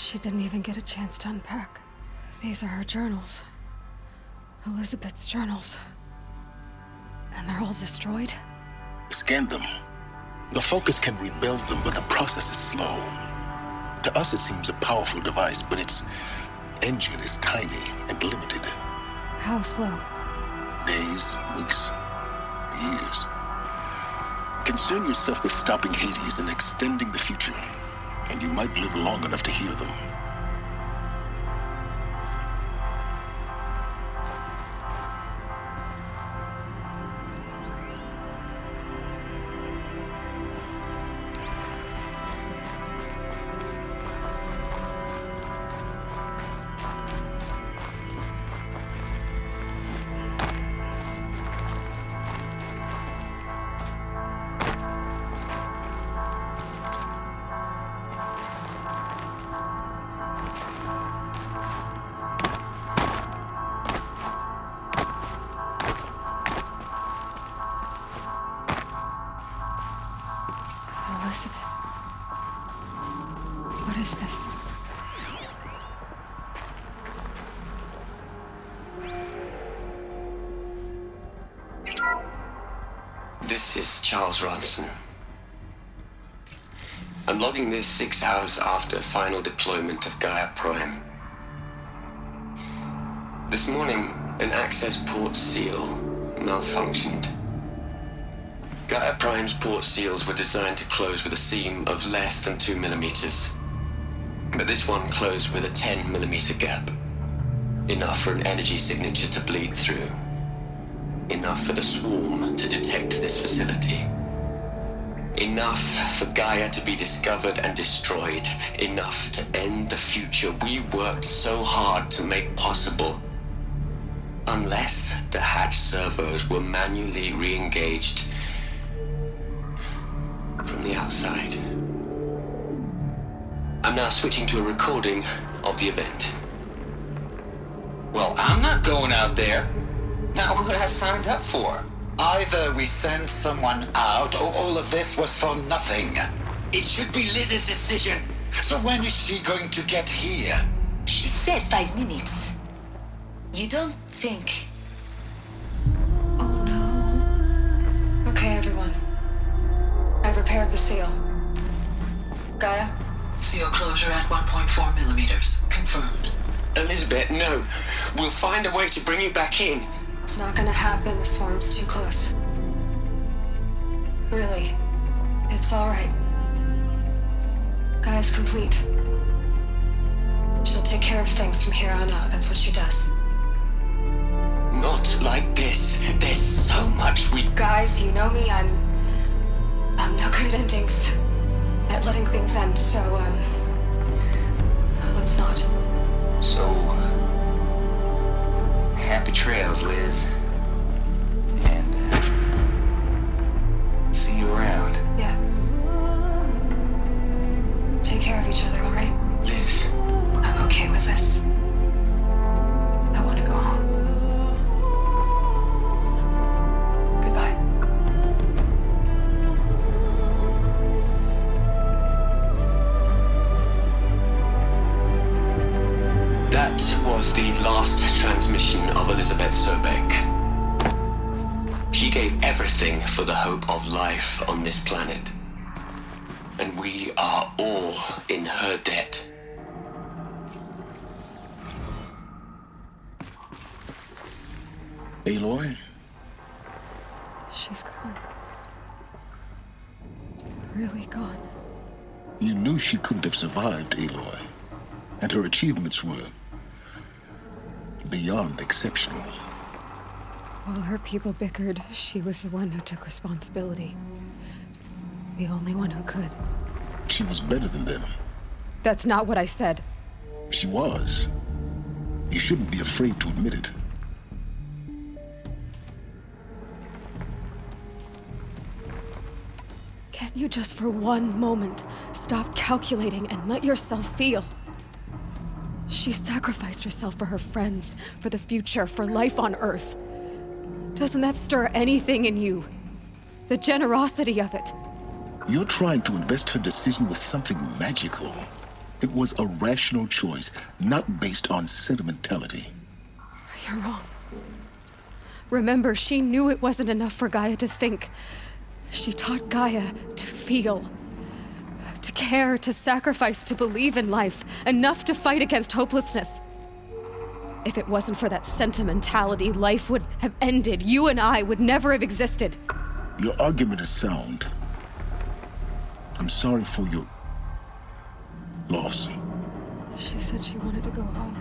She didn't even get a chance to unpack. These are her journals. Elizabeth's journals. And they're all destroyed? Scan them. The Focus can rebuild them, but the process is slow. To us, it seems a powerful device, but its engine is tiny and limited. How slow? Days, weeks, years. Concern yourself with stopping Hades and extending the future, and you might live long enough to hear them. What is this? This is Charles Ronson. I'm logging this 6 hours after final deployment of Gaia Prime. This morning, an access port seal malfunctioned. Gaia Prime's port seals were designed to close with a seam of less than 2 millimeters. But this one closed with a 10 millimeter gap. Enough for an energy signature to bleed through. Enough for the swarm to detect this facility. Enough for Gaia to be discovered and destroyed. Enough to end the future we worked so hard to make possible. Unless the hatch servos were manually re-engaged from the outside. I'm now switching to a recording of the event. Well, I'm not going out there. Not what I signed up for. Either we send someone out, or all of this was for nothing. It should be Liz's decision. So when is she going to get here? She said 5 minutes. You don't think... Oh no. Okay, everyone. I've repaired the seal. Gaia? Seal closure at 1.4 millimeters. Confirmed. Elizabeth, no. We'll find a way to bring you back in. It's not gonna happen. The swarm's too close. Really. It's alright. Gaia's complete. She'll take care of things from here on out. That's what she does. Not like this. There's so much we... Guys, you know me. I'm no good at endings. At letting things end, so, let's not. So... happy trails, Liz. And, see you around. Yeah. Take care of each other, alright? Liz. I'm okay with this. I want to go home. Goodbye. That was the last transmission of Elizabeth Sobek. She gave everything for the hope of life on this planet. And we are all in her debt. Aloy? She's gone. Really gone. You knew she couldn't have survived, Aloy. And her achievements were beyond exceptional. While her people bickered, she was the one who took responsibility. The only one who could. She was better than them. That's not what I said. She was. You shouldn't be afraid to admit it. Can't you just for one moment stop calculating and let yourself feel? She sacrificed herself for her friends, for the future, for life on Earth. Doesn't that stir anything in you? The generosity of it. You're trying to invest her decision with something magical. It was a rational choice, not based on sentimentality. You're wrong. Remember, she knew it wasn't enough for Gaia to think. She taught Gaia to feel. To care, to sacrifice, to believe in life. Enough to fight against hopelessness. If it wasn't for that sentimentality, life would have ended. You and I would never have existed. Your argument is sound. I'm sorry for your loss. She said she wanted to go home.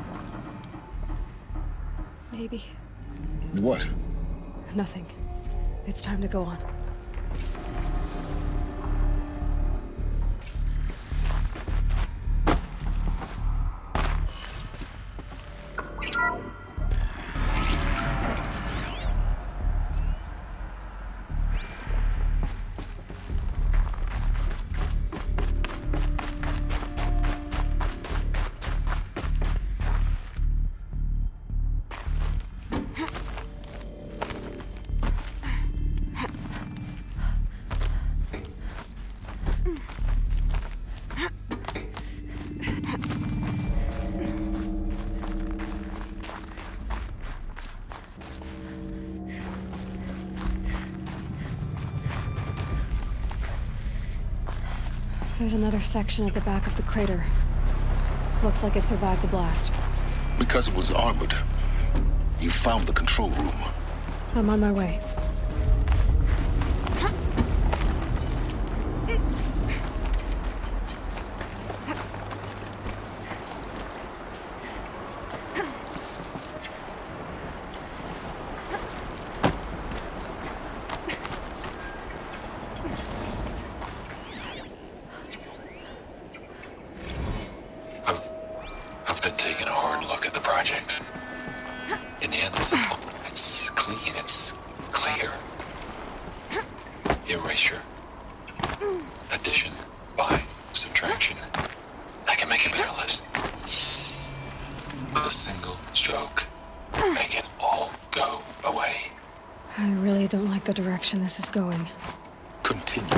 Maybe. What? Nothing. It's time to go on. There's another section at the back of the crater. Looks like it survived the blast. Because it was armored, you found the control room. I'm on my way. I've been taking a hard look at the project. In the end, it's simple. It's clean. It's clear. Erasure. Addition. By. Subtraction. I can make a better list. With a single stroke. Make it all go away. I really don't like the direction this is going. Continue.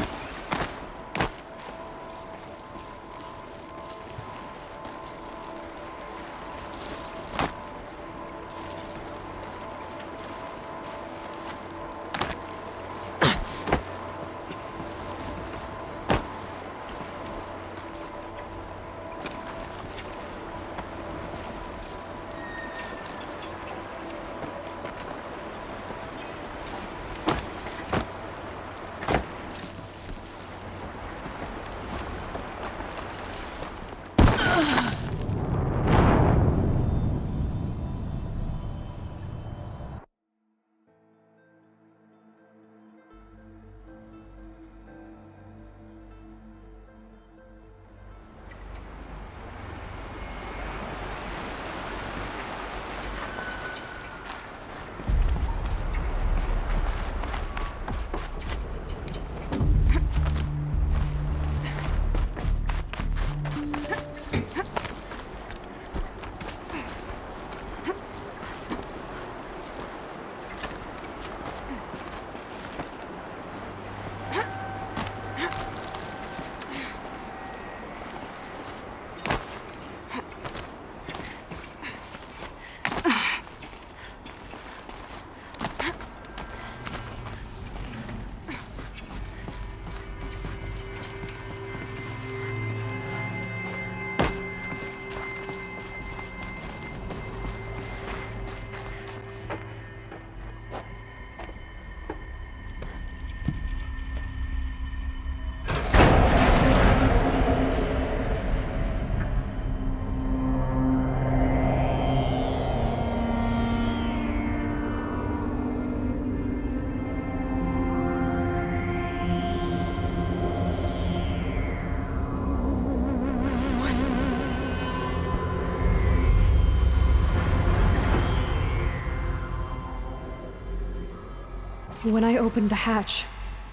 When I opened the hatch,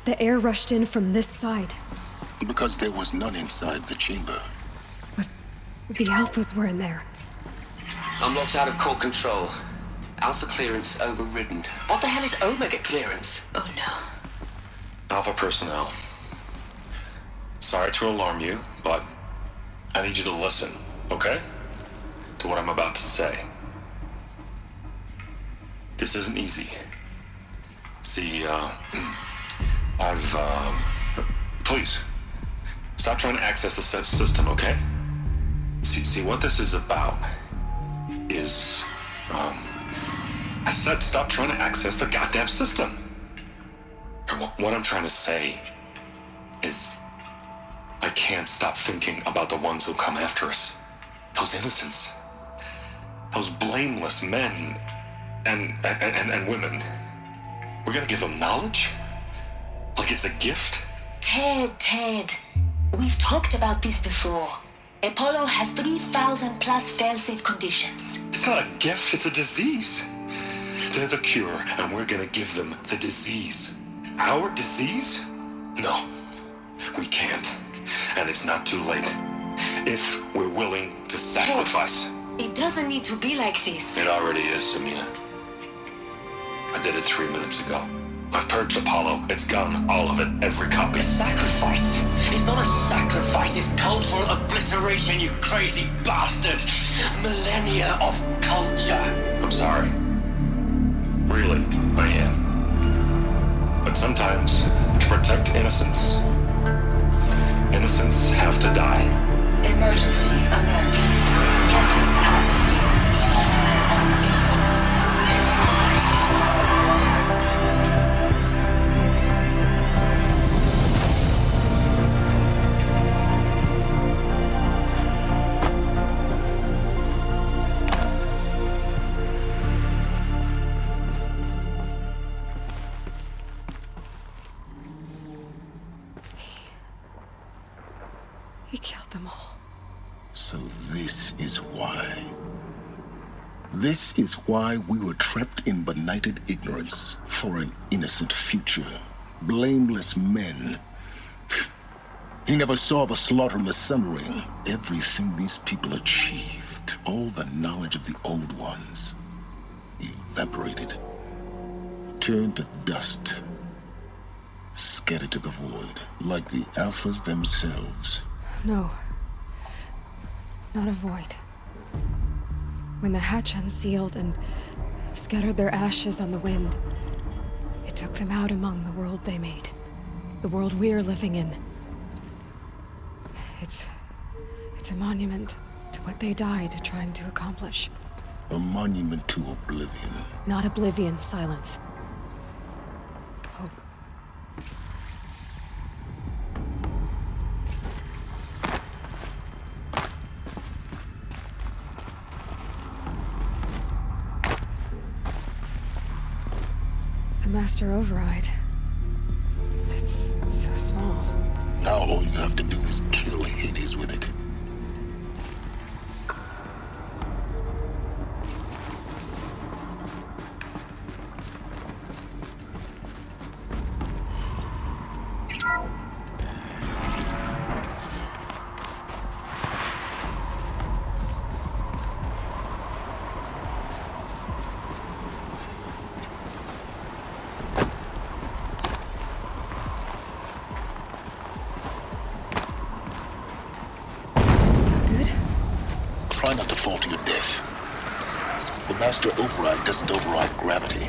the air rushed in from this side. Because there was none inside the chamber. But the Alphas were in there. I'm locked out of core control. Alpha clearance overridden. What the hell is Omega clearance? Oh no. Alpha personnel. Sorry to alarm you, but I need you to listen, okay? To what I'm about to say. This isn't easy. See, please, stop trying to access the system, okay? See, what this is about is, I said stop trying to access the goddamn system. What I'm trying to say is, I can't stop thinking about the ones who come after us. Those innocents. Those blameless men and women. We're gonna give them knowledge? Like it's a gift? Ted. We've talked about this before. Apollo has 3,000 plus fail-safe conditions. It's not a gift, it's a disease. They're the cure, and we're gonna give them the disease. Our disease? No, we can't. And it's not too late. If we're willing to sacrifice. It doesn't need to be like this. It already is, Samina. I did it 3 minutes ago. I've purged Apollo. It's gone. All of it. Every copy. A sacrifice? It's not a sacrifice, it's cultural obliteration, you crazy bastard! Millennia of culture! I'm sorry. Really, I am. But sometimes, to protect innocence, innocents have to die. Emergency alert. Captain atmosphere. He killed them all. So this is why. This is why we were trapped in benighted ignorance for an innocent future. Blameless men. He never saw the slaughter and the summering. Everything these people achieved, all the knowledge of the old ones, evaporated, turned to dust, scattered to the void, like the Alphas themselves. No. Not a void. When the hatch unsealed and scattered their ashes on the wind, it took them out among the world they made. The world we're living in. It's a monument to what they died trying to accomplish. A monument to oblivion. Not oblivion, silence. Hope. The master override. It's so small. Now all you have to do is kill Hades with it. Try not to fall to your death. The master override doesn't override gravity.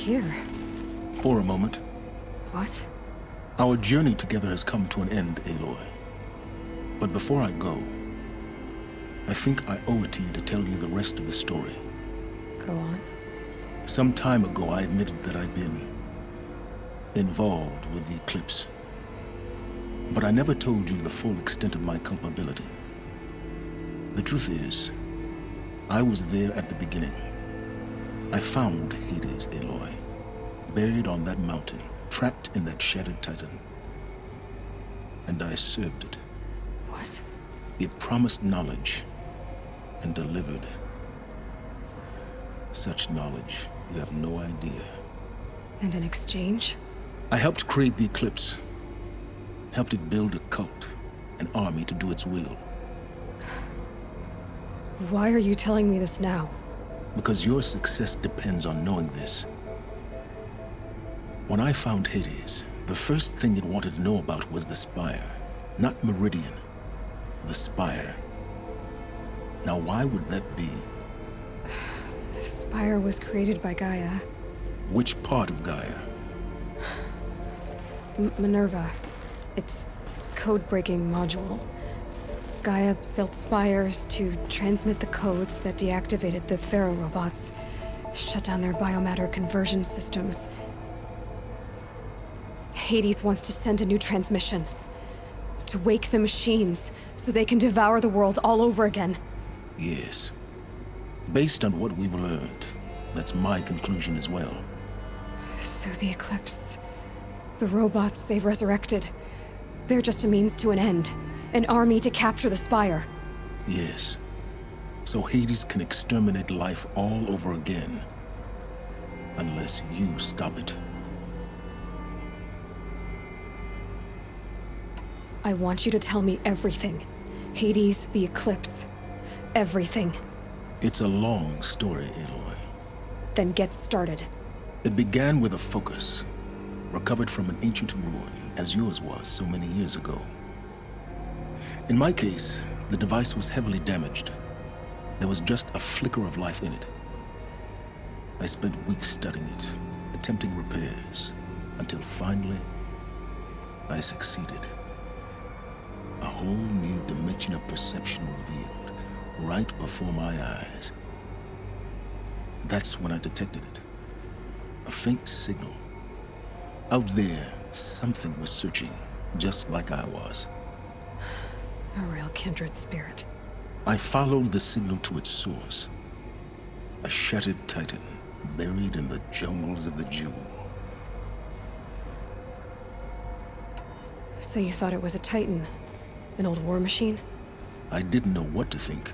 here? For a moment. What? Our journey together has come to an end, Aloy. But before I go, I think I owe it to you to tell you the rest of the story. Go on. Some time ago, I admitted that I'd been involved with the eclipse. But I never told you the full extent of my culpability. The truth is, I was there at the beginning. I found Hades, Aloy, buried on that mountain, trapped in that shattered titan. And I served it. What? It promised knowledge and delivered. Such knowledge, you have no idea. And in exchange? I helped create the eclipse. Helped it build a cult, an army to do its will. Why are you telling me this now? Because your success depends on knowing this. When I found Hades, the first thing it wanted to know about was the Spire. Not Meridian. The Spire. Now, why would that be? The Spire was created by Gaia. Which part of Gaia? Minerva. Its code-breaking module. Gaia built spires to transmit the codes that deactivated the Pharaoh robots, shut down their biomatter conversion systems. Hades wants to send a new transmission. To wake the machines, so they can devour the world all over again. Yes. Based on what we've learned, that's my conclusion as well. So the Eclipse... the robots they've resurrected... they're just a means to an end. An army to capture the Spire. Yes. So Hades can exterminate life all over again. Unless you stop it. I want you to tell me everything. Hades, the Eclipse. Everything. It's a long story, Aloy. Then get started. It began with a focus, recovered from an ancient ruin, as yours was so many years ago. In my case, the device was heavily damaged. There was just a flicker of life in it. I spent weeks studying it, attempting repairs, until finally, I succeeded. A whole new dimension of perception revealed, right before my eyes. That's when I detected it. A faint signal. Out there, something was searching, just like I was. A real kindred spirit. I followed the signal to its source. A shattered titan, buried in the jungles of the Jewel. So you thought it was a titan? An old war machine? I didn't know what to think.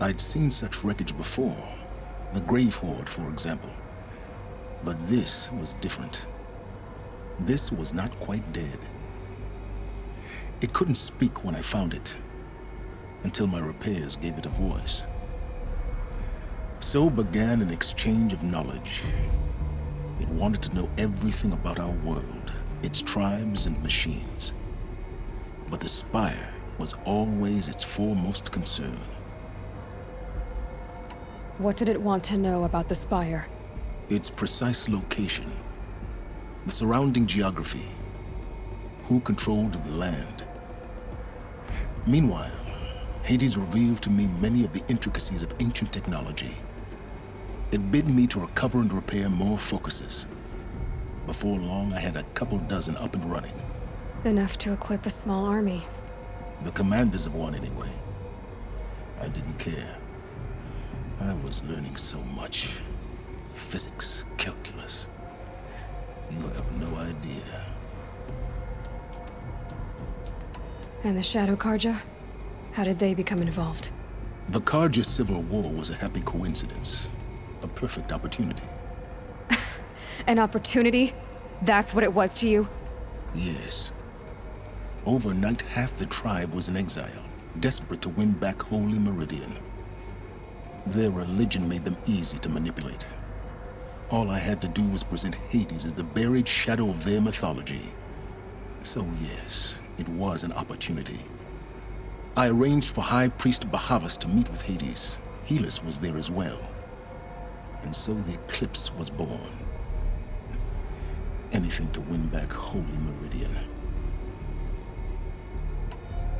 I'd seen such wreckage before. The Grave Horde, for example. But this was different. This was not quite dead. It couldn't speak when I found it, until my repairs gave it a voice. So began an exchange of knowledge. It wanted to know everything about our world, its tribes and machines. But the Spire was always its foremost concern. What did it want to know about the Spire? Its precise location, the surrounding geography, who controlled the land. Meanwhile, Hades revealed to me many of the intricacies of ancient technology. It bid me to recover and repair more focuses. Before long, I had a couple dozen up and running. Enough to equip a small army. The commanders of one, anyway. I didn't care. I was learning so much. Physics, calculus. You have no idea. And the Shadow Karja? How did they become involved? The Karja Civil War was a happy coincidence. A perfect opportunity. An opportunity? That's what it was to you? Yes. Overnight, half the tribe was in exile, desperate to win back Holy Meridian. Their religion made them easy to manipulate. All I had to do was present Hades as the buried shadow of their mythology. So yes, it was an opportunity. I arranged for High Priest Bahavas to meet with Hades. Helis was there as well. And so the eclipse was born. Anything to win back Holy Meridian.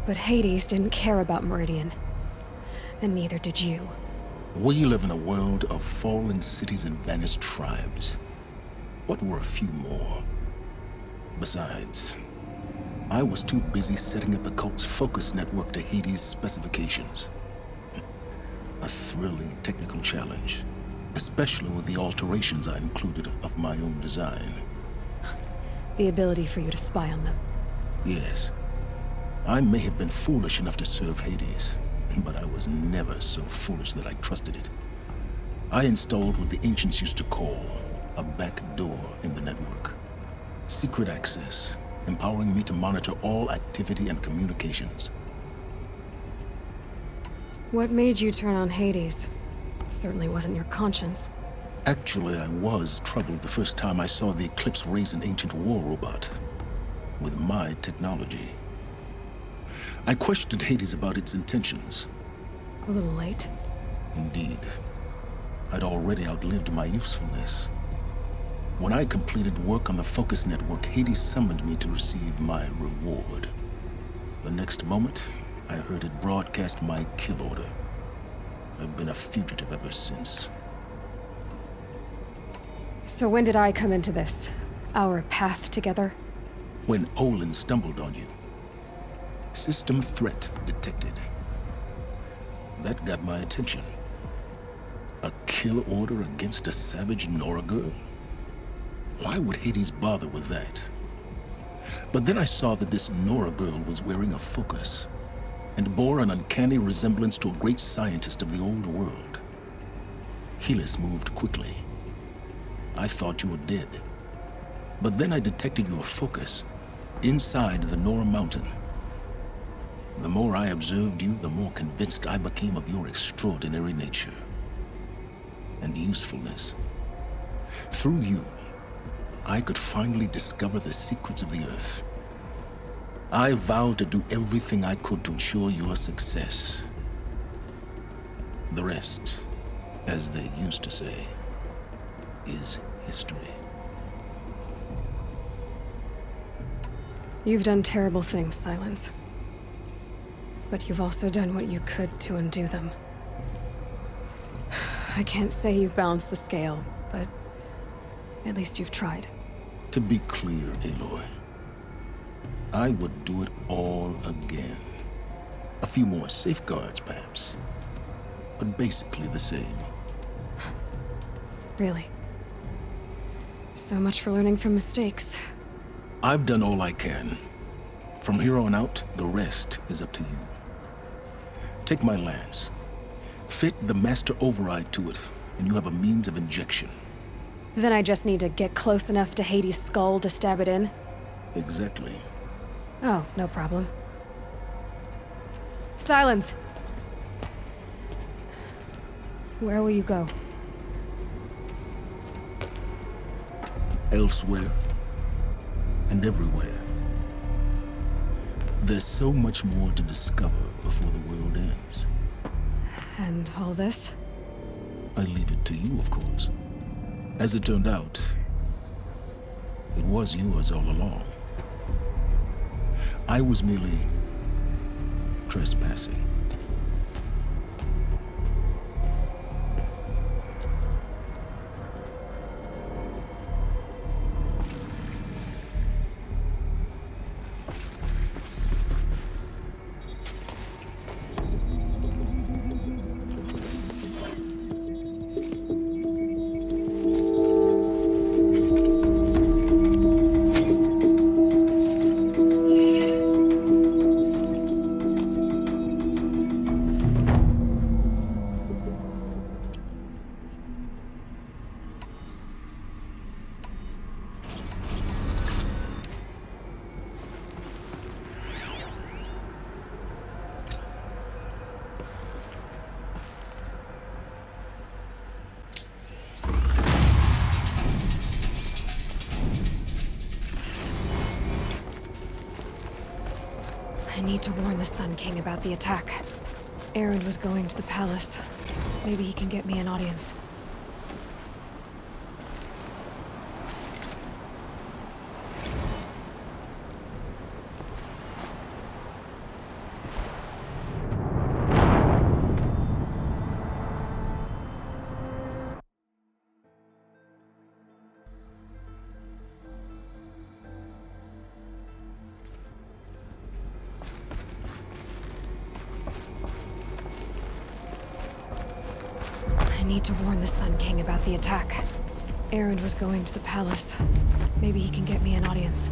But Hades didn't care about Meridian. And neither did you. We live in a world of fallen cities and vanished tribes. What were a few more? Besides, I was too busy setting up the cult's focus network to Hades' specifications. A thrilling technical challenge, especially with the alterations I included of my own design. The ability for you to spy on them. Yes. I may have been foolish enough to serve Hades, but I was never so foolish that I trusted it. I installed what the ancients used to call a back door in the network. Secret access, empowering me to monitor all activity and communications. What made you turn on Hades? It certainly wasn't your conscience. Actually, I was troubled the first time I saw the Eclipse raise an ancient war robot with my technology. I questioned Hades about its intentions. A little late. Indeed. I'd already outlived my usefulness. When I completed work on the Focus Network, Hades summoned me to receive my reward. The next moment, I heard it broadcast my kill order. I've been a fugitive ever since. So when did I come into this? Our path together? When Olin stumbled on you. System threat detected. That got my attention. A kill order against a savage Nora girl? Why would Hades bother with that? But then I saw that this Nora girl was wearing a focus and bore an uncanny resemblance to a great scientist of the old world. Helis moved quickly. I thought you were dead. But then I detected your focus inside the Nora mountain. The more I observed you, the more convinced I became of your extraordinary nature and usefulness. Through you, I could finally discover the secrets of the Earth. I vowed to do everything I could to ensure your success. The rest, as they used to say, is history. You've done terrible things, Silence. But you've also done what you could to undo them. I can't say you've balanced the scale, but at least you've tried. To be clear, Aloy, I would do it all again. A few more safeguards, perhaps, but basically the same. Really? So much for learning from mistakes. I've done all I can. From here on out, the rest is up to you. Take my lance. Fit the master override to it, and you have a means of injection. Then I just need to get close enough to Hades' skull to stab it in? Exactly. Oh, no problem. Silence! Where will you go? Elsewhere. And everywhere. There's so much more to discover before the world ends. And all this? I leave it to you, of course. As it turned out, it was yours all along. I was merely trespassing. I need to warn the Sun King about the attack. Erend was going to the palace. Maybe he can get me an audience. need to warn the Sun King about the attack. Erend was going to the palace. Maybe he can get me an audience.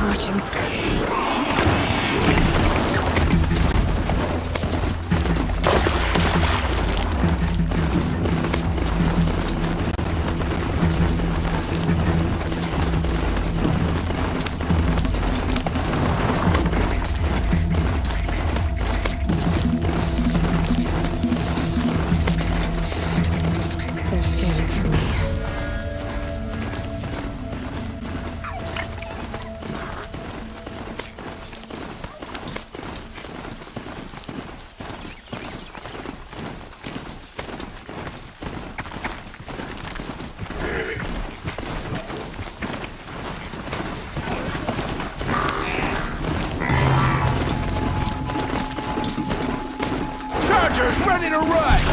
watching. They're scanning for me. Chargers ready to ride!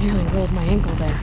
Nearly rolled my ankle there.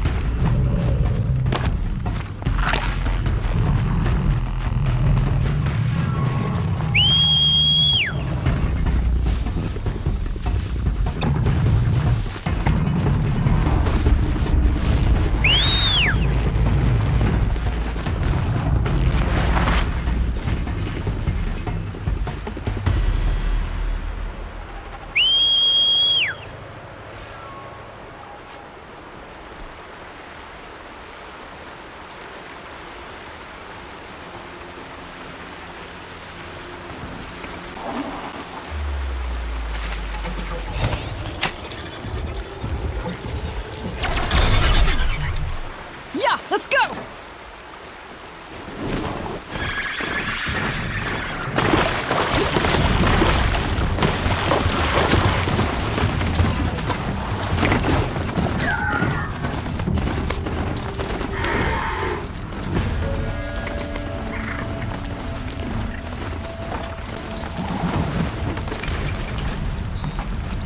Yeah, let's go!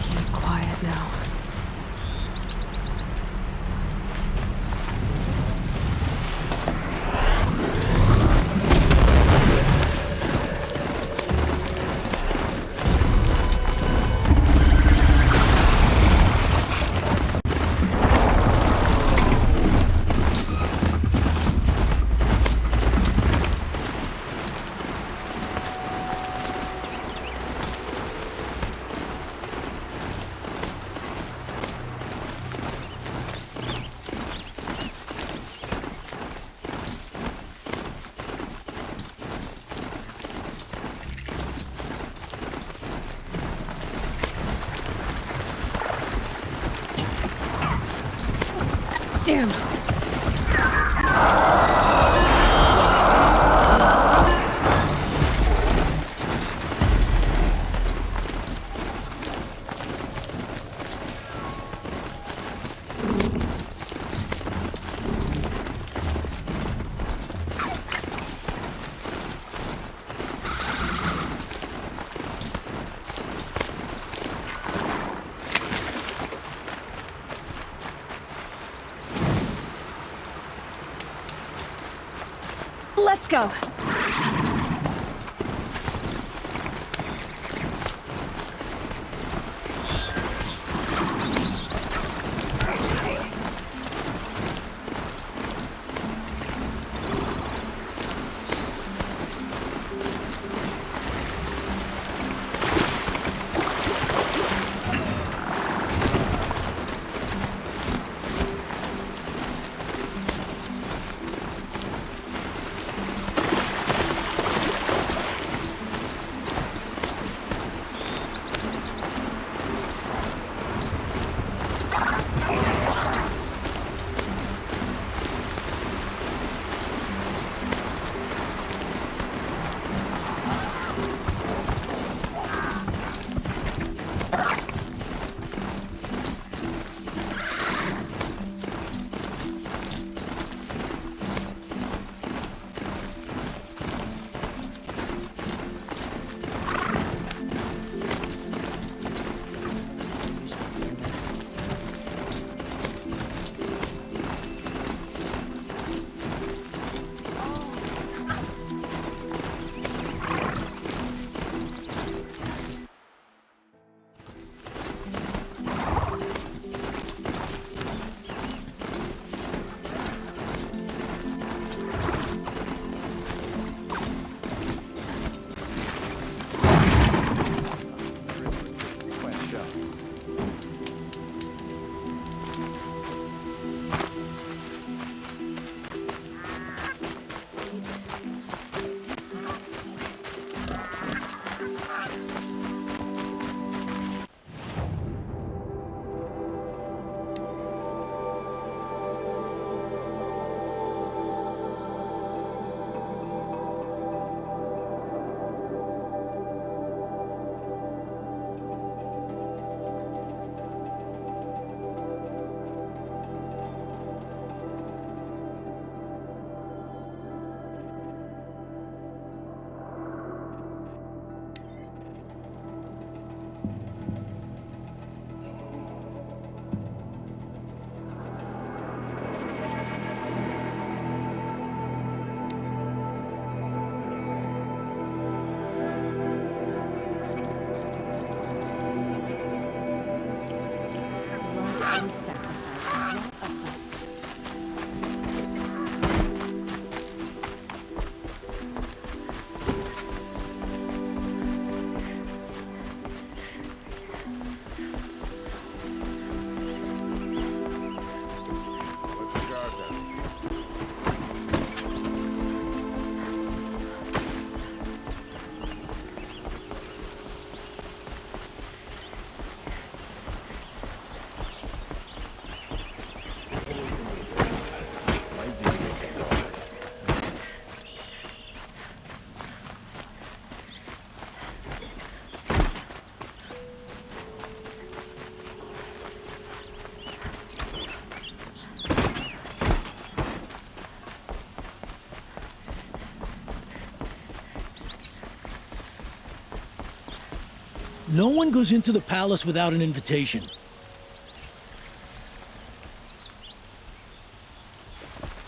Keep quiet now. Damn. Let's go. No one goes into the palace without an invitation.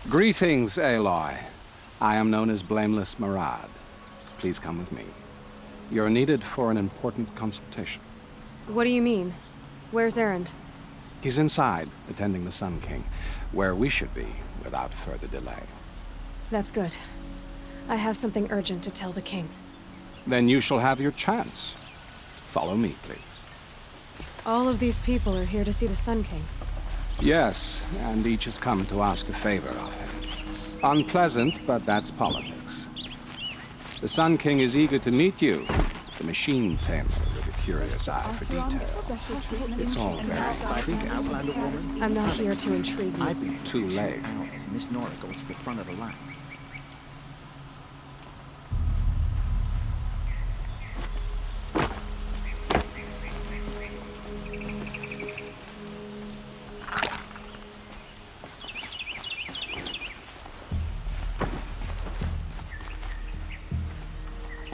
Greetings, Aloy. I am known as Blameless Murad. Please come with me. You're needed for an important consultation. What do you mean? Where's Erend? He's inside, attending the Sun King, where we should be without further delay. That's good. I have something urgent to tell the king. Then you shall have your chance. Follow me, please. All of these people are here to see the Sun King. Yes, and each has come to ask a favor of him. Unpleasant, but that's politics. The Sun King is eager to meet you, the machine tamer with a curious eye for detail. It's all very intriguing. I'm not here to intrigue you. Too late. Miss Nora goes to the front of the line.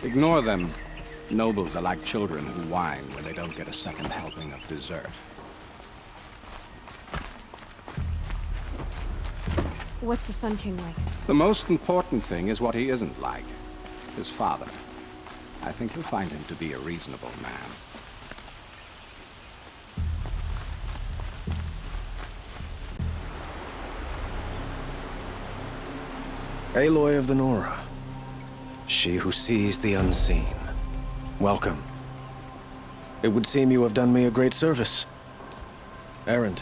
Ignore them. Nobles are like children who whine when they don't get a second helping of dessert. What's the Sun King like? The most important thing is what he isn't like. His father. I think you'll find him to be a reasonable man. Aloy of the Nora. She who sees the unseen. Welcome. It would seem you have done me a great service. Erend,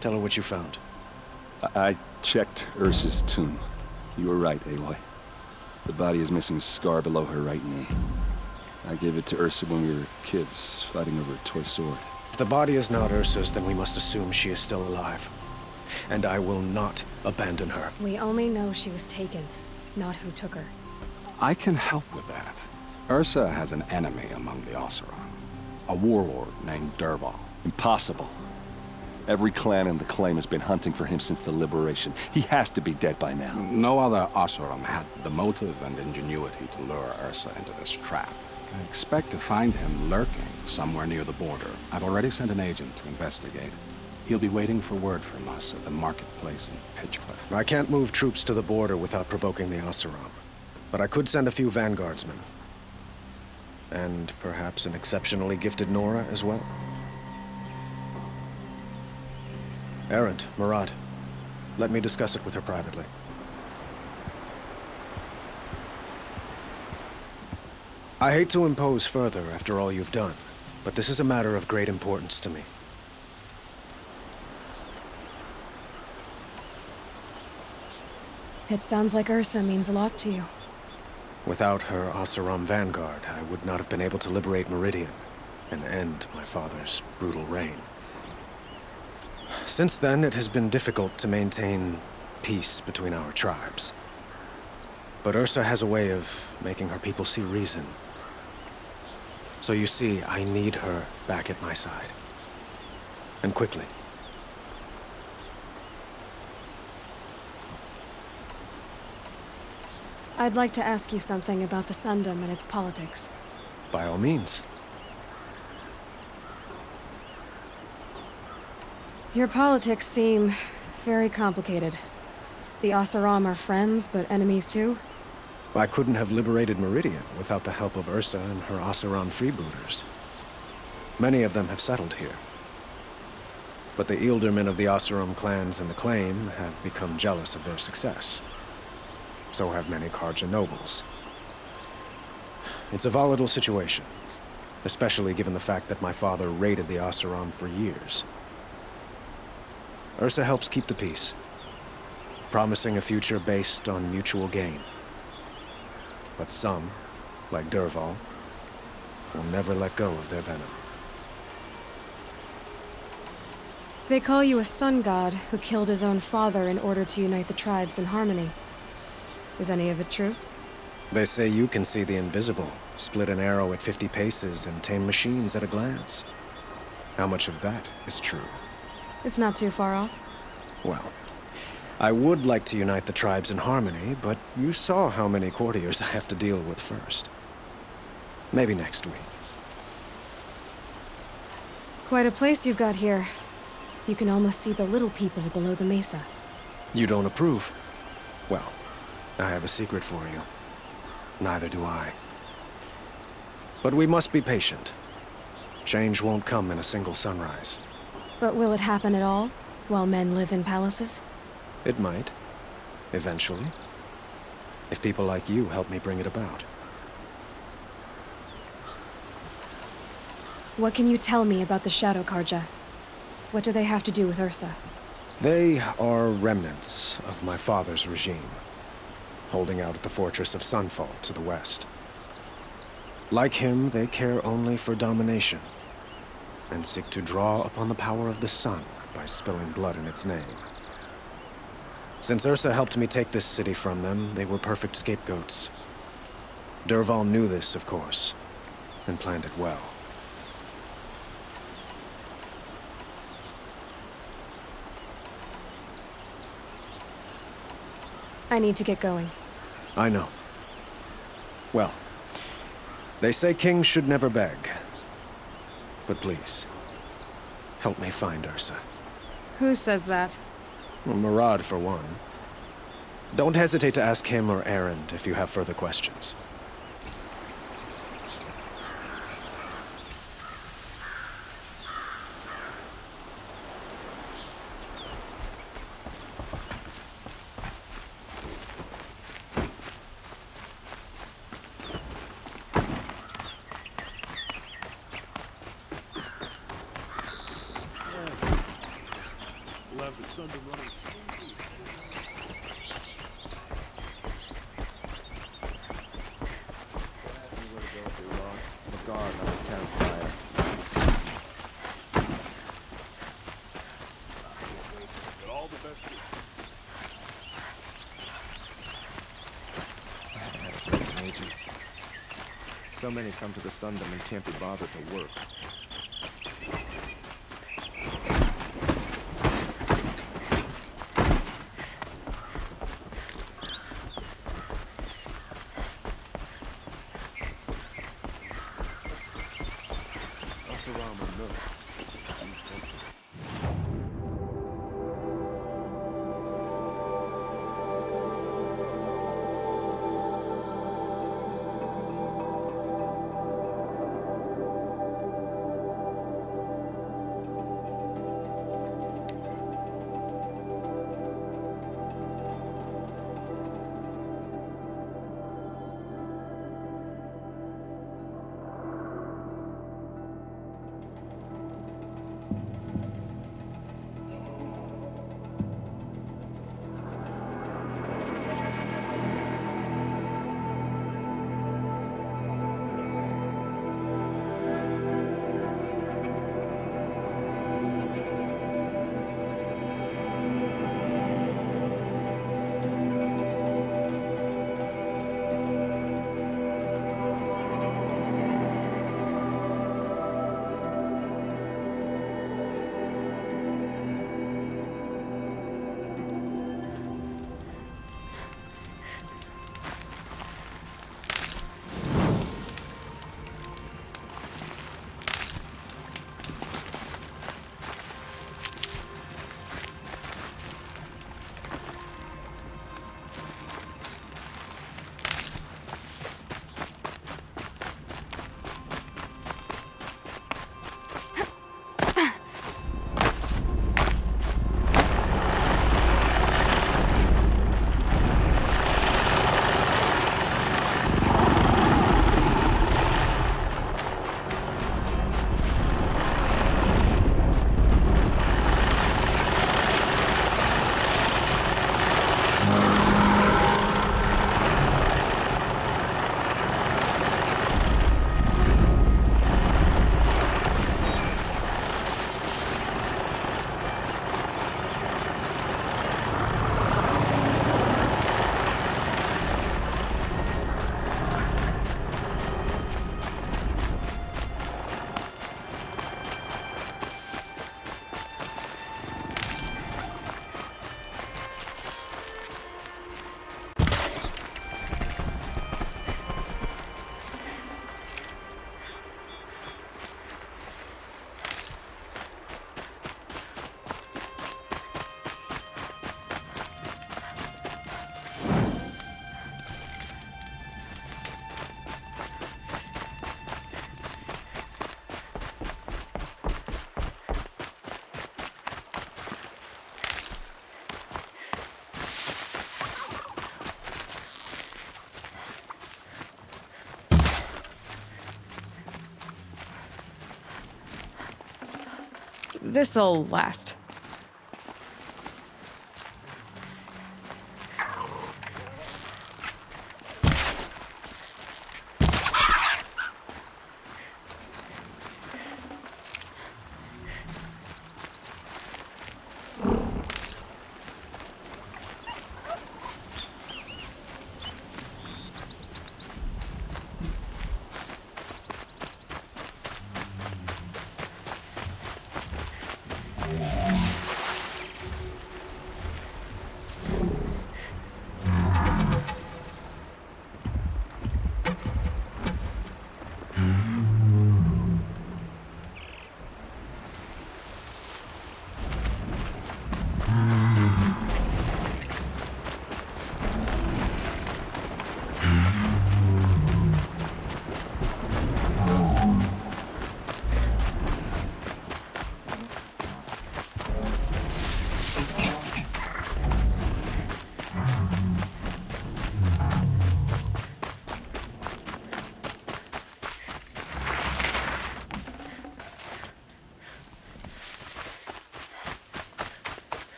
tell her what you found. I checked Ursa's tomb. You were right, Aloy. The body is missing a scar below her right knee. I gave it to Ursa when we were kids, fighting over a toy sword. If the body is not Ursa's, then we must assume she is still alive. And I will not abandon her. We only know she was taken, not who took her. I can help with that. Ursa has an enemy among the Oseram. A warlord named Dervahl. Impossible. Every clan in the claim has been hunting for him since the liberation. He has to be dead by now. No other Oseram had the motive and ingenuity to lure Ursa into this trap. I expect to find him lurking somewhere near the border. I've already sent an agent to investigate. He'll be waiting for word from us at the marketplace in Pitchcliff. I can't move troops to the border without provoking the Oseram. But I could send a few vanguardsmen. And perhaps an exceptionally gifted Nora as well. Erend, Murad, let me discuss it with her privately. I hate to impose further after all you've done, but this is a matter of great importance to me. It sounds like Ursa means a lot to you. Without her Oseram vanguard, I would not have been able to liberate Meridian and end my father's brutal reign. Since then, it has been difficult to maintain peace between our tribes. But Ursa has a way of making her people see reason. So you see, I need her back at my side. And quickly. I'd like to ask you something about the Sundom and its politics. By all means. Your politics seem very complicated. The Oseram are friends, but enemies too? I couldn't have liberated Meridian without the help of Ursa and her Oseram freebooters. Many of them have settled here. But the ealdormen of the Oseram clans in the claim have become jealous of their success. So have many Karja nobles. It's a volatile situation, especially given the fact that my father raided the Oseram for years. Ursa helps keep the peace, promising a future based on mutual gain. But some, like Dervahl, will never let go of their venom. They call you a sun god who killed his own father in order to unite the tribes in harmony. Is any of it true? They say you can see the invisible, split an arrow at 50 paces, and tame machines at a glance. How much of that is true? It's not too far off. Well, I would like to unite the tribes in harmony, but you saw how many courtiers I have to deal with first. Maybe next week. Quite a place you've got here. You can almost see the little people below the mesa. You don't approve? Well, I have a secret for you. Neither do I. But we must be patient. Change won't come in a single sunrise. But will it happen at all, while men live in palaces? It might. Eventually. If people like you help me bring it about. What can you tell me about the Shadow Carja? What do they have to do with Ursa? They are remnants of my father's regime, holding out at the fortress of Sunfall to the west. Like him, they care only for domination, and seek to draw upon the power of the sun by spilling blood in its name. Since Ursa helped me take this city from them, they were perfect scapegoats. Dervahl knew this, of course, and planned it well. I need to get going. I know. Well, they say kings should never beg. But please, help me find Ursa. Who says that? Well, Murad, for one. Don't hesitate to ask him or Erend if you have further questions. So many come to the Sundom and can't be bothered to work. This'll last.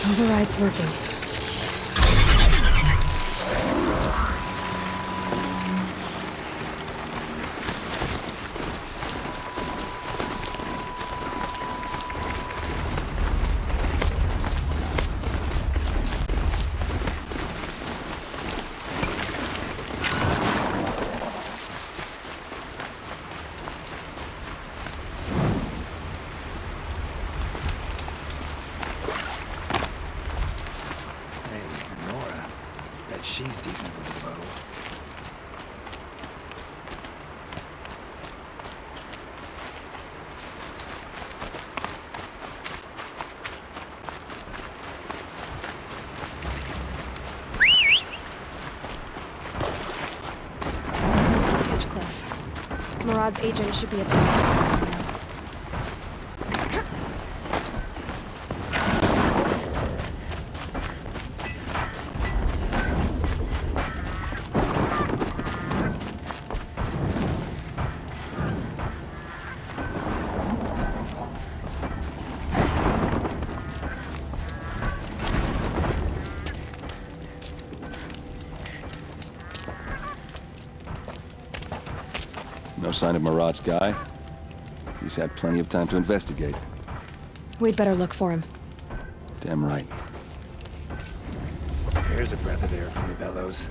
Override's working. She's decent with the bow. This must be Hitchcliff. Murad's agent should be at the office now. No sign of Murad's guy. He's had plenty of time to investigate. We'd better look for him. Damn right. There's a breath of air from the bellows.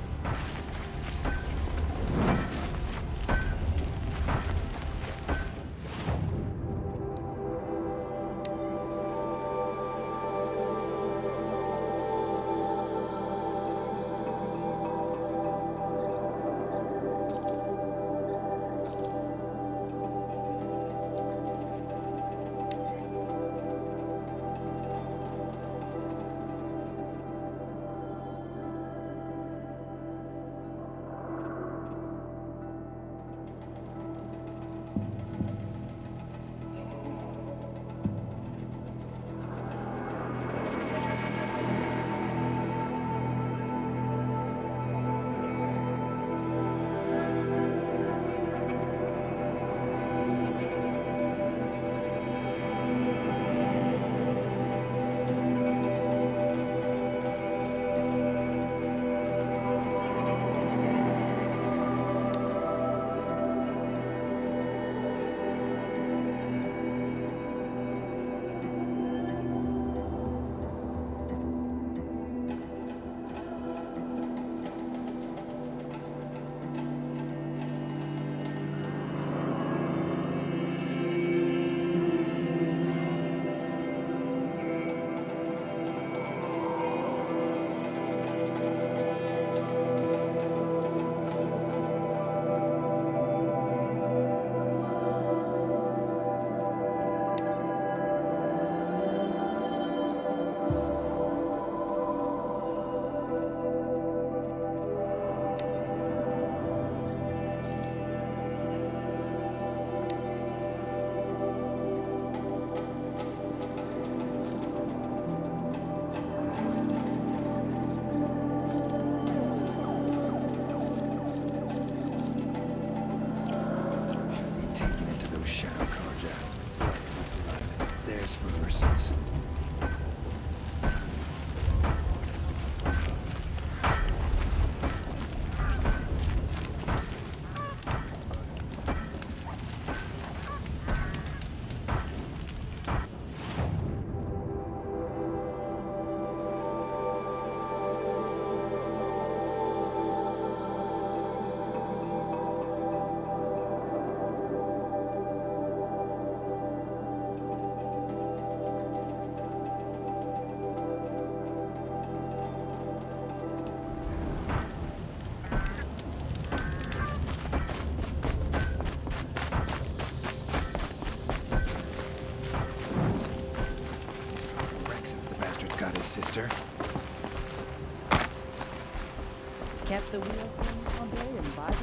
just for Ursa's. Got his sister. Kept the wheel all day and Bible.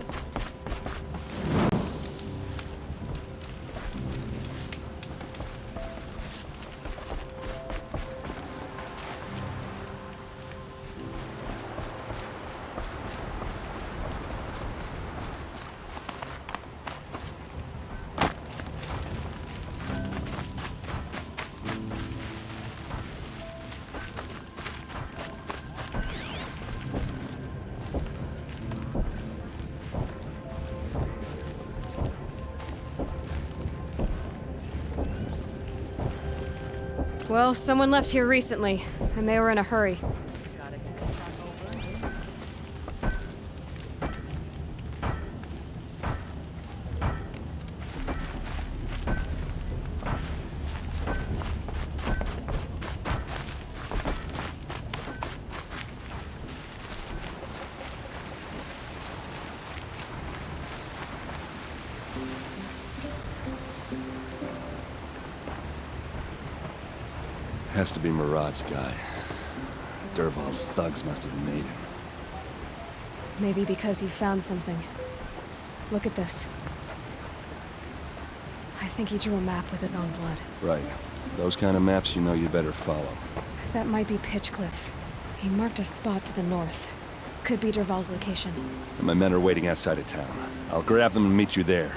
Well, someone left here recently, and they were in a hurry. Has to be Murad's guy. Dervahl's thugs must have made him. Maybe because he found something. Look at this. I think he drew a map with his own blood. Right. Those kind of maps you know you better follow. That might be Pitchcliff. He marked a spot to the north. Could be Dervahl's location. And my men are waiting outside of town. I'll grab them and meet you there.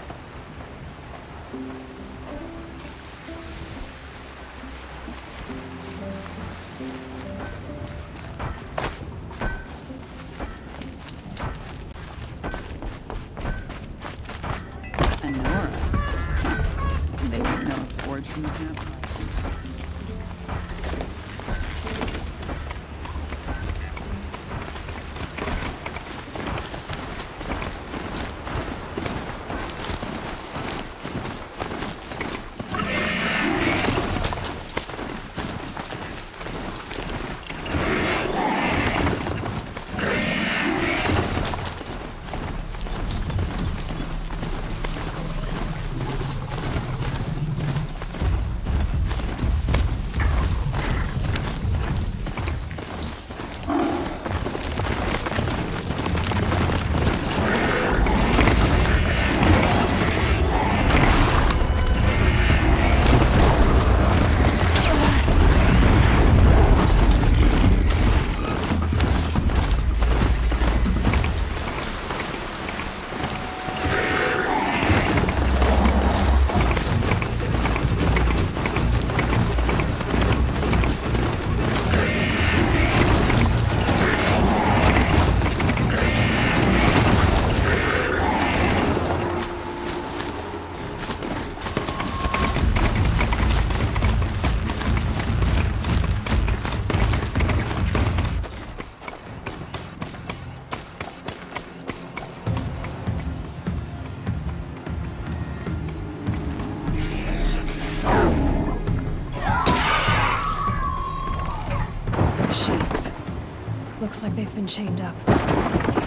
Looks like they've been chained up.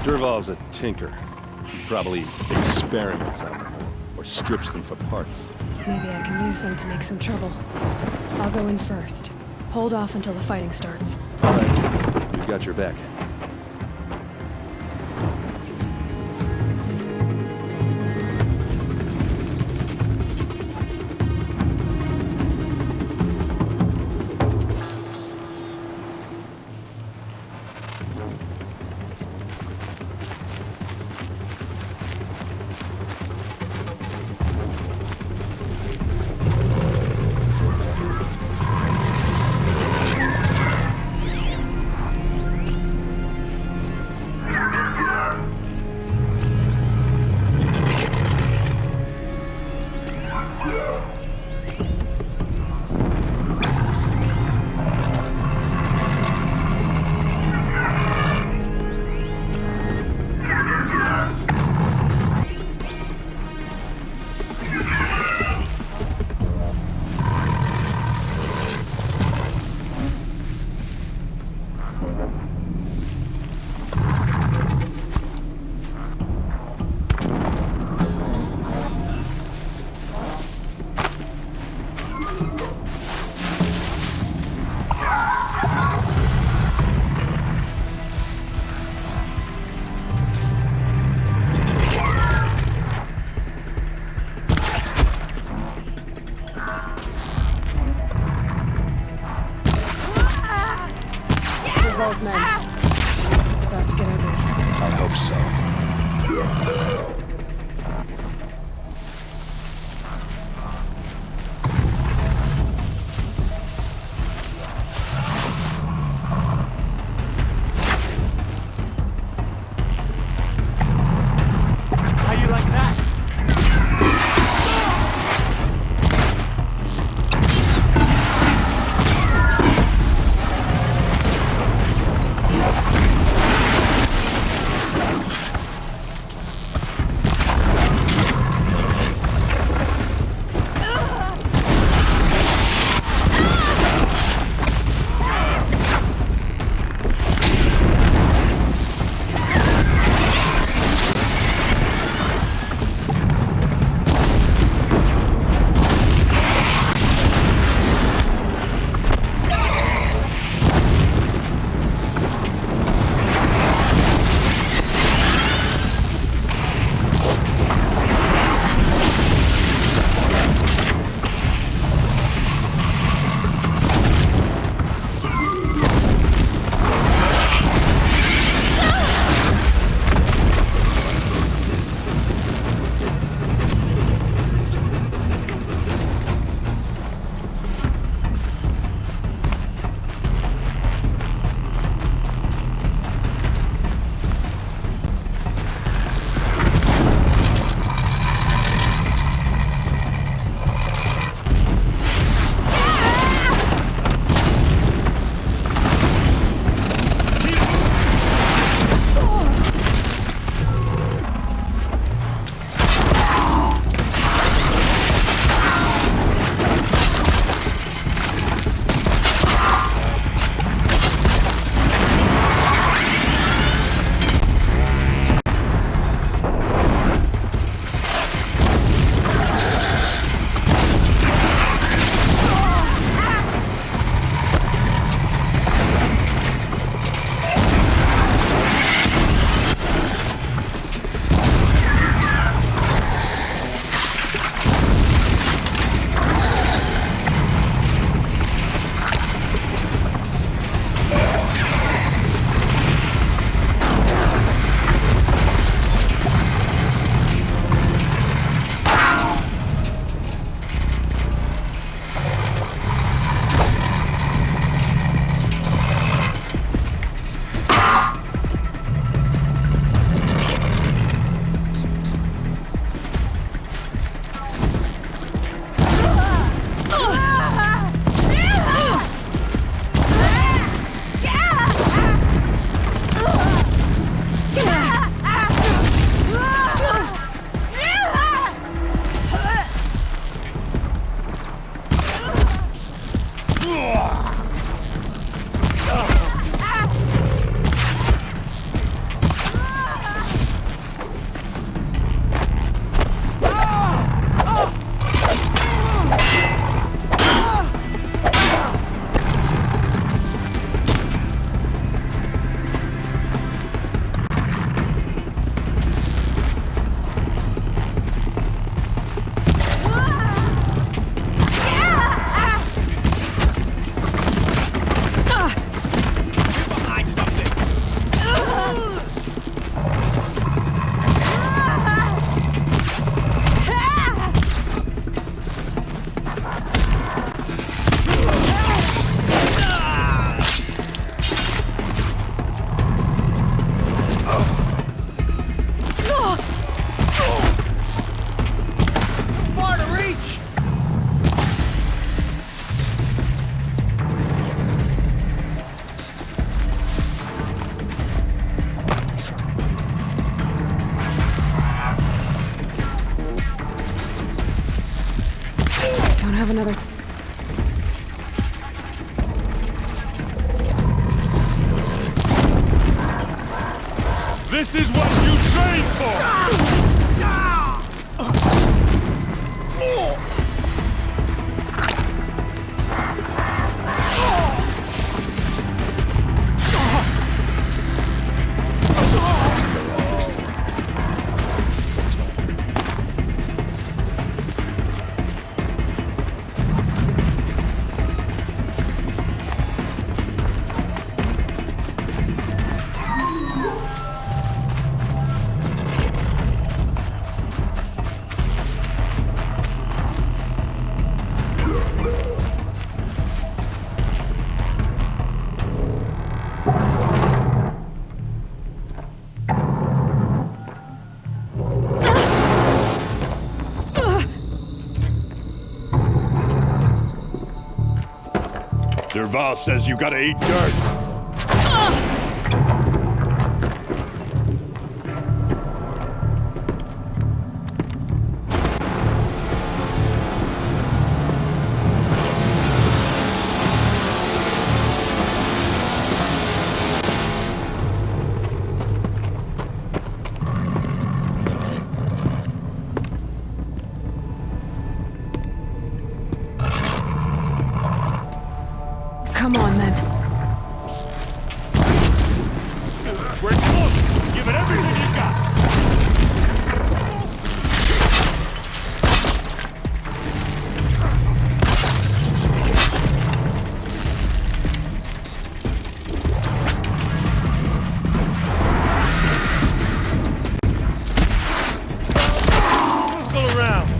Dervahl's a tinker. He probably experiments on them, or strips them for parts. Maybe I can use them to make some trouble. I'll go in first. Hold off until the fighting starts. All right. We've got your back. men. It's about to get ugly. I hope so. have another. This is what you trained for! Derval says you gotta eat dirt. Come on, then. We're close! Give it everything you got! Go around!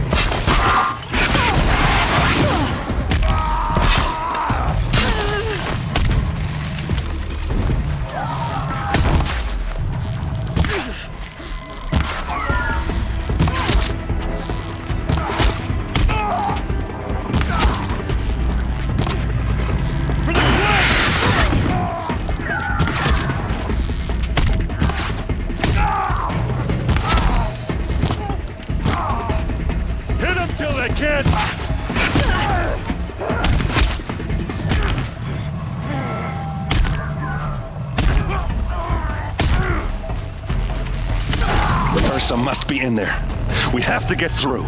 Ursa must be in there. We have to get through.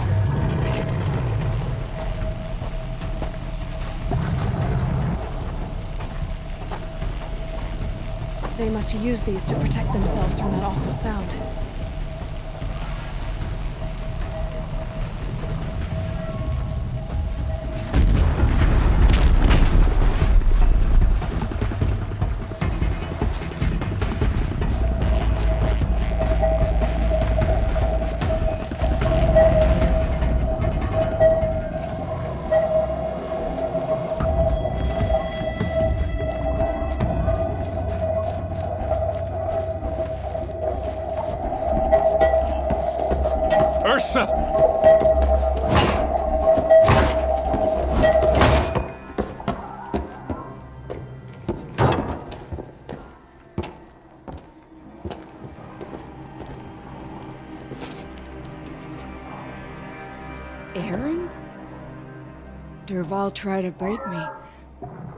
They must use these to protect themselves from that awful sound. Ursa! Aaron? Derval tried to break me.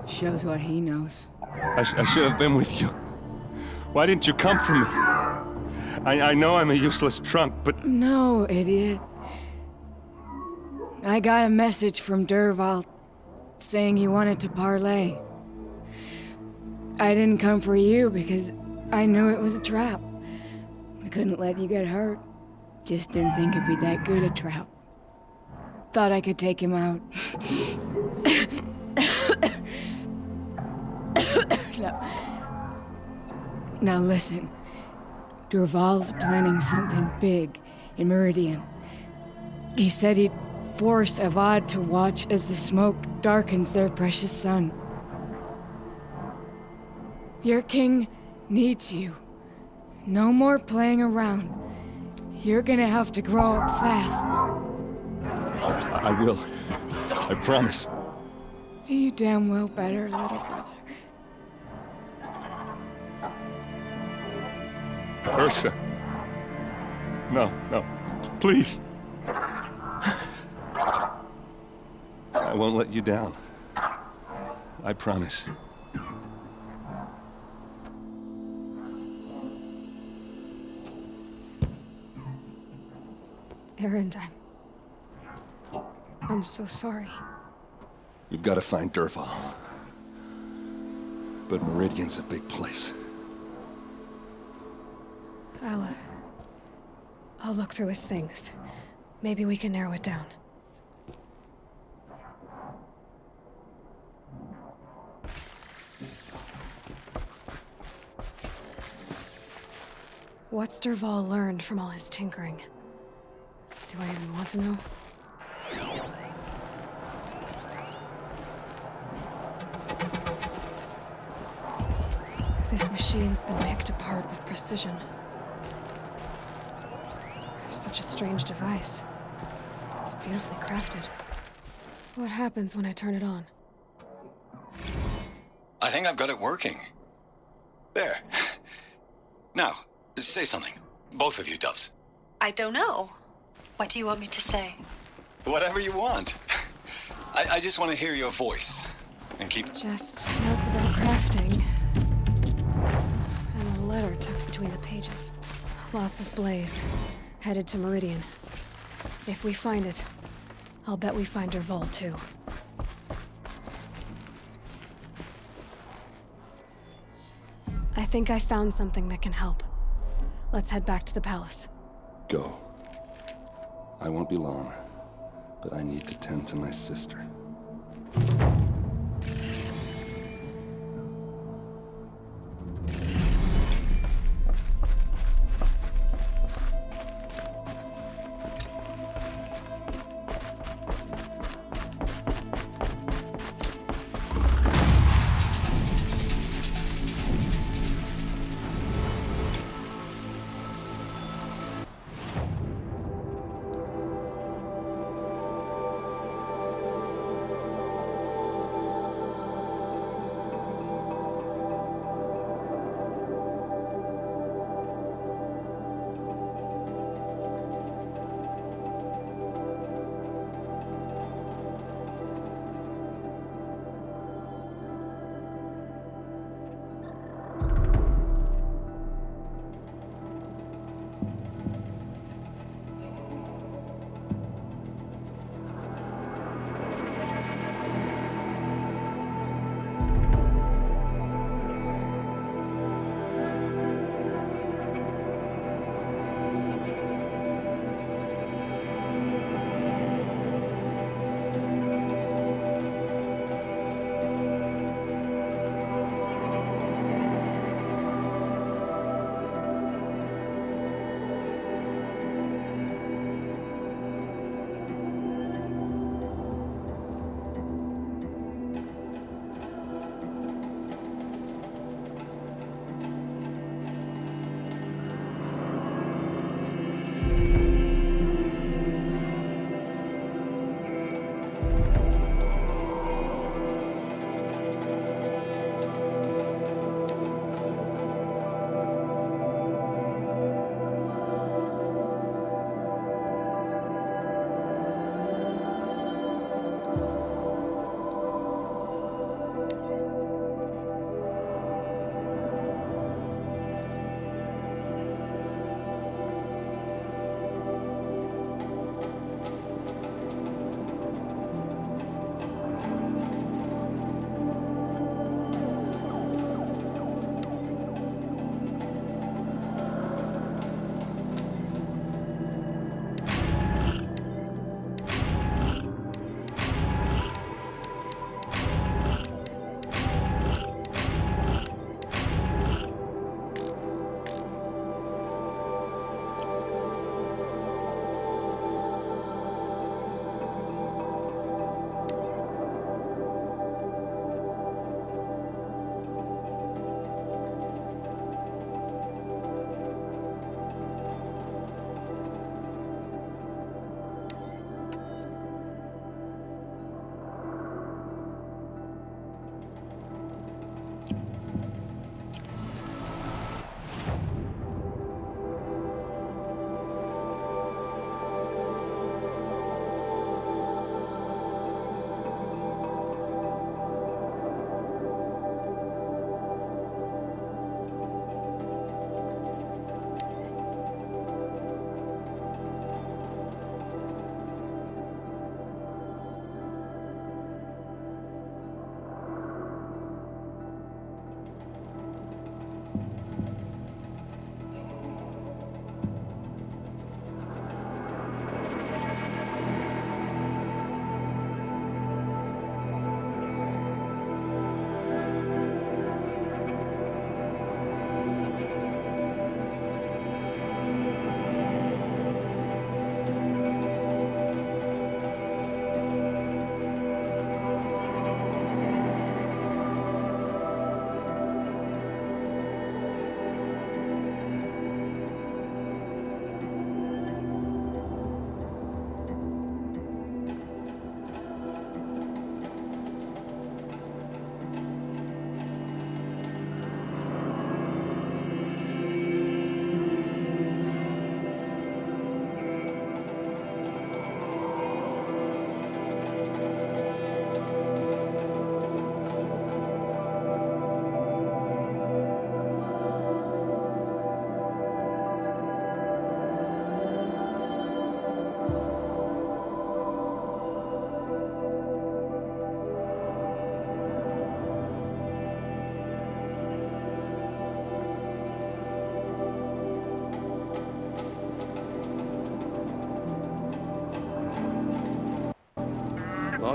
Shows what he knows. I should have been with you. Why didn't you come for me? I know I'm a useless trunk, but... No, idiot. I got a message from Derval saying he wanted to parlay. I didn't come for you because I knew it was a trap. I couldn't let you get hurt. Just didn't think it'd be that good a trap. Thought I could take him out. Now listen. Derval's planning something big in Meridian. He said he'd force Avad to watch as the smoke darkens their precious sun. Your king needs you. No more playing around. You're gonna have to grow up fast. I will. I promise. You damn well better, little brother. Ursa. No, please. I won't let you down. I promise. Aaron, I'm so sorry. We've got to find Derval. But Meridian's a big place. I'll look through his things. Maybe we can narrow it down. What's Derval learned from all his tinkering? Do I even want to know? This machine's been picked apart with precision. Such a strange device. It's beautifully crafted. What happens when I turn it on? I think I've got it working. There. Now, say something. Both of you, Doves. I don't know. What do you want me to say? Whatever you want. I just want to hear your voice. And keep... Just notes about crafting. And a letter tucked between the pages. Lots of blaze. Headed to Meridian. If we find it, I'll bet we find Dervahl too. I think I found something that can help. Let's head back to the palace. Go. I won't be long, but I need to tend to my sister.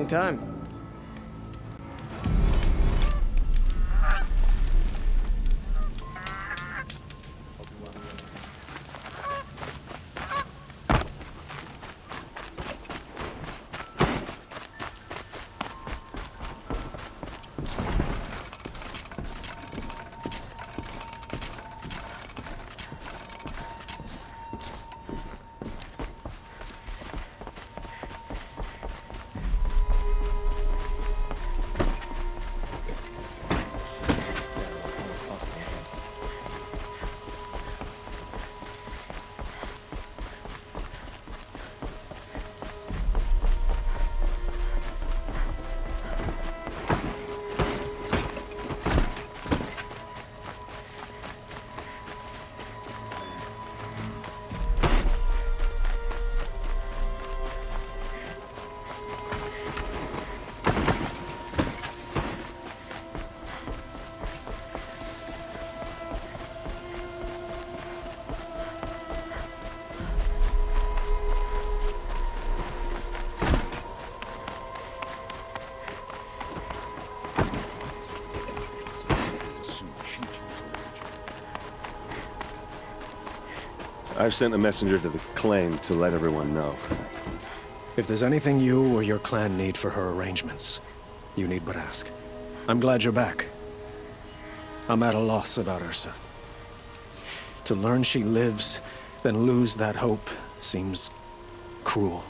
long time. I've sent a messenger to the claim to let everyone know. If there's anything you or your clan need for her arrangements, you need but ask. I'm glad you're back. I'm at a loss about Ursa. To learn she lives, then lose that hope, seems cruel.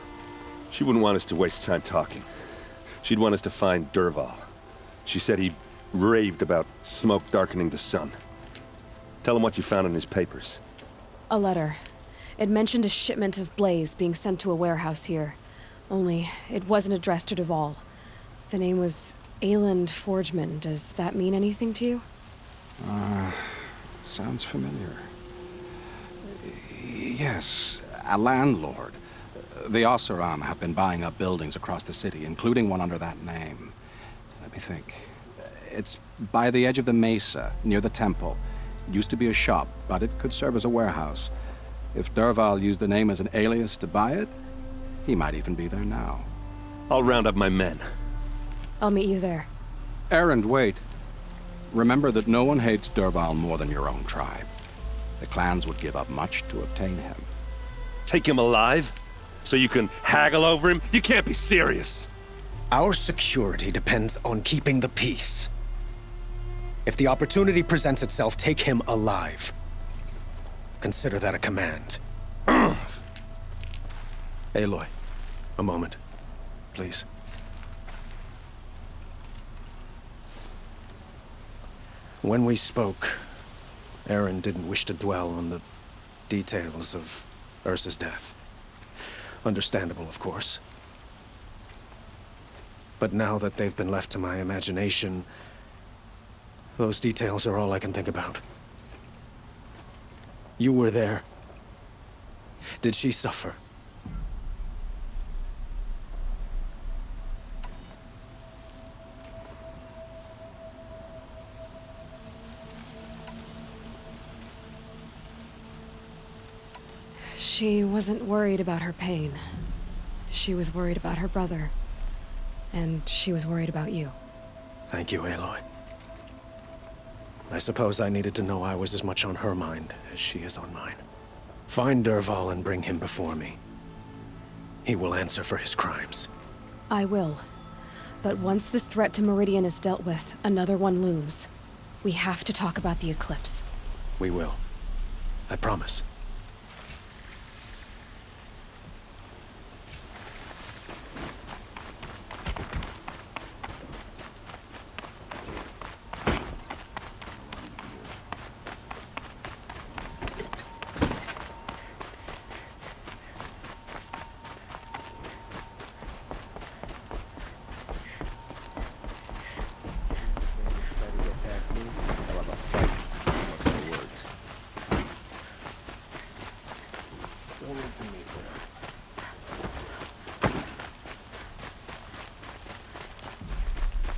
She wouldn't want us to waste time talking. She'd want us to find Dervahl. She said he raved about smoke darkening the sun. Tell him what you found in his papers. A letter. It mentioned a shipment of blaze being sent to a warehouse here. Only, it wasn't addressed to Dervahl. The name was Ayland Forgeman. Does that mean anything to you? Sounds familiar. Yes, a landlord. The Oseram have been buying up buildings across the city, including one under that name. Let me think. It's by the edge of the mesa, near the temple. It used to be a shop, but it could serve as a warehouse. If Dervahl used the name as an alias to buy it, he might even be there now. I'll round up my men. I'll meet you there. Erend, wait. Remember that no one hates Dervahl more than your own tribe. The clans would give up much to obtain him. Take him alive? So you can haggle over him? You can't be serious. Our security depends on keeping the peace. If the opportunity presents itself, take him alive. Consider that a command. Aloy, a moment, please. When we spoke, Erend didn't wish to dwell on the details of Ursa's death. Understandable, of course. But now that they've been left to my imagination, those details are all I can think about. You were there. Did she suffer? She wasn't worried about her pain. She was worried about her brother. And she was worried about you. Thank you, Aloy. I suppose I needed to know I was as much on her mind as she is on mine. Find Dervahl and bring him before me. He will answer for his crimes. I will. But once this threat to Meridian is dealt with, another one looms. We have to talk about the eclipse. We will. I promise.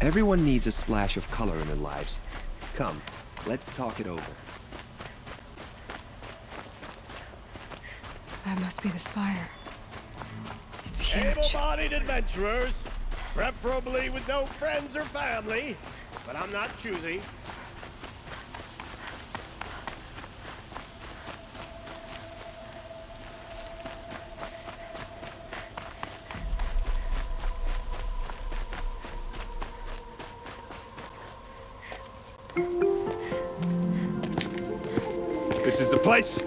Everyone needs a splash of color in their lives. Come, let's talk it over. That must be the spire. It's huge. Able-bodied adventurers, Preferably with no friends or family, but I'm not choosy. This is the place.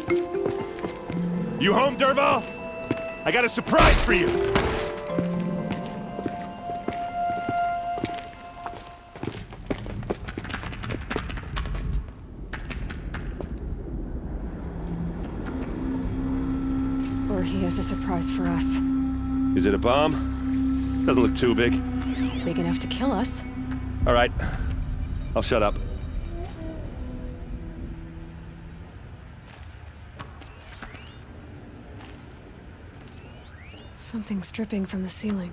You home, Derval? I got a surprise for you. Or he has a surprise for us. Is it a bomb? Doesn't look too big. Big enough to kill us. All right. I'll shut up. Something's dripping from the ceiling.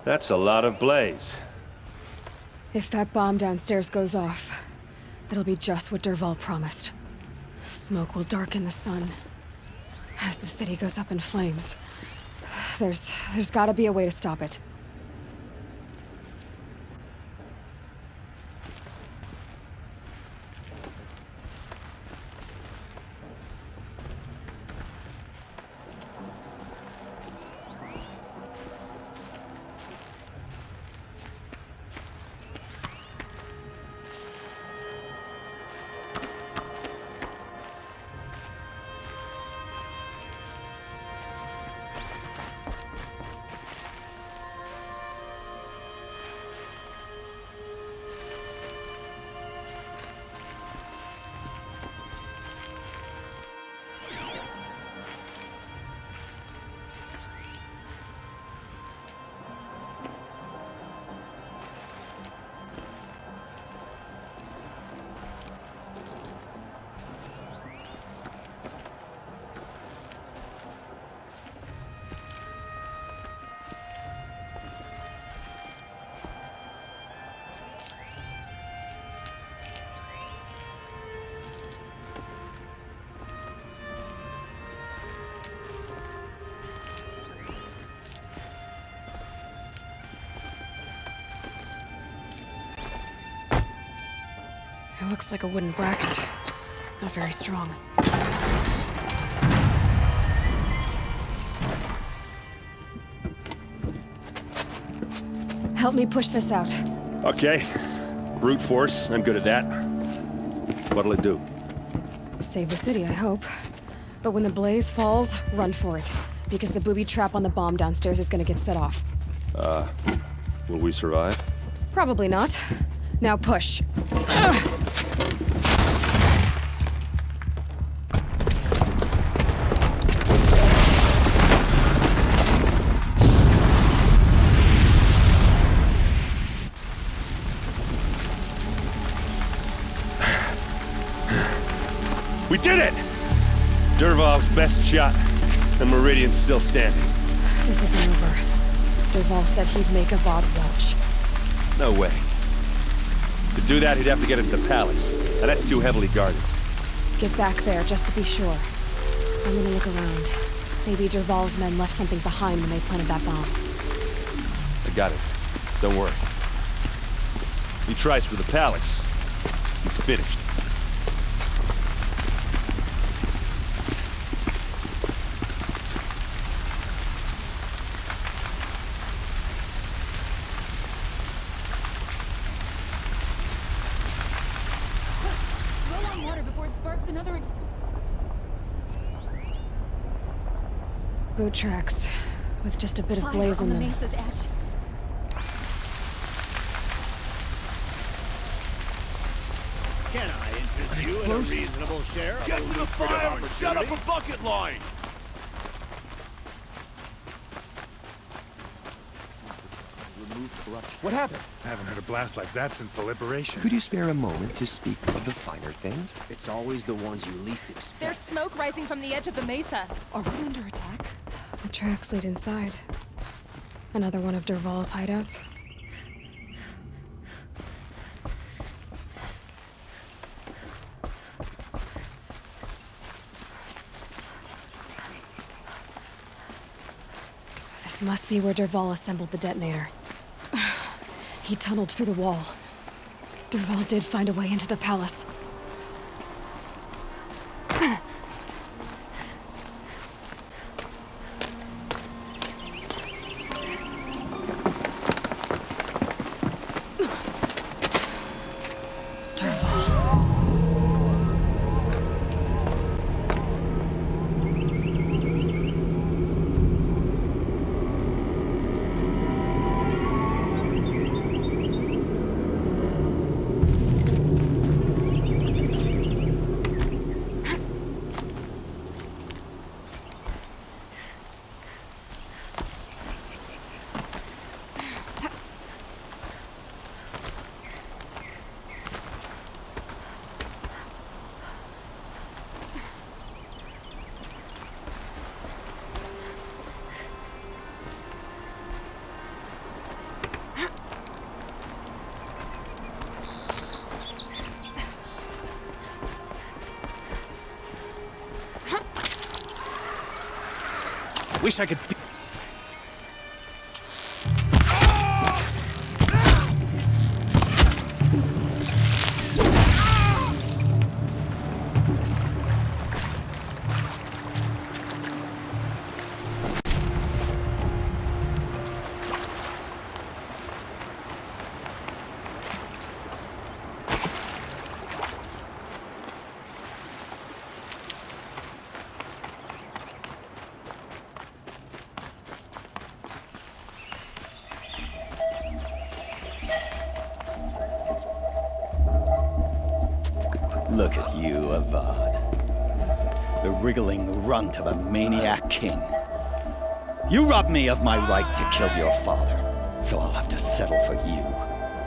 That's a lot of blaze. If that bomb downstairs goes off, it'll be just what Derval promised. Smoke will darken the sun. As the city goes up in flames, there's gotta be a way to stop it. It looks like a wooden bracket. Not very strong. Help me push this out. Okay. Brute force, I'm good at that. What'll it do? Save the city, I hope. But when the blaze falls, run for it. Because the booby trap on the bomb downstairs is gonna get set off. Will we survive? Probably not. Now push. We did it! Derval's best shot, and Meridian's still standing. This isn't over. Derval said he'd make Avad watch. No way. To do that, he'd have to get into the palace, and that's too heavily guarded. Get back there, just to be sure. I'm gonna look around. Maybe Derval's men left something behind when they planted that bomb. I got it. Don't worry. He tries for the palace. He's finished. Boot tracks, with just a bit of blaze in them. Can I interest You and a reasonable share. Get to the fire and set up a bucket line! What happened? I haven't heard a blast like that since the liberation. Could you spare a moment to speak of the finer things? It's always the ones you least expect. There's smoke rising from the edge of the mesa. Are we under attack? The tracks lead inside. Another one of Dervahl's hideouts. This must be where Dervahl assembled the detonator. He tunneled through the wall. Dervahl did find a way into the palace. Wish I could be... Look at you, Avad. The wriggling runt of a maniac king. You robbed me of my right to kill your father, so I'll have to settle for you.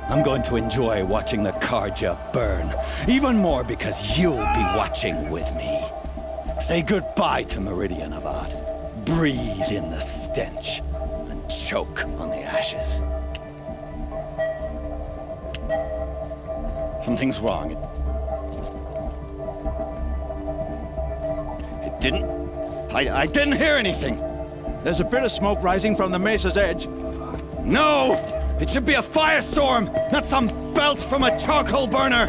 I'm going to enjoy watching the Karja burn, even more because you'll be watching with me. Say goodbye to Meridian, Avad. Breathe in the stench, and choke on the ashes. Something's wrong. I didn't hear anything. There's a bit of smoke rising from the mesa's edge. No! It should be a firestorm, not some belch from a charcoal burner!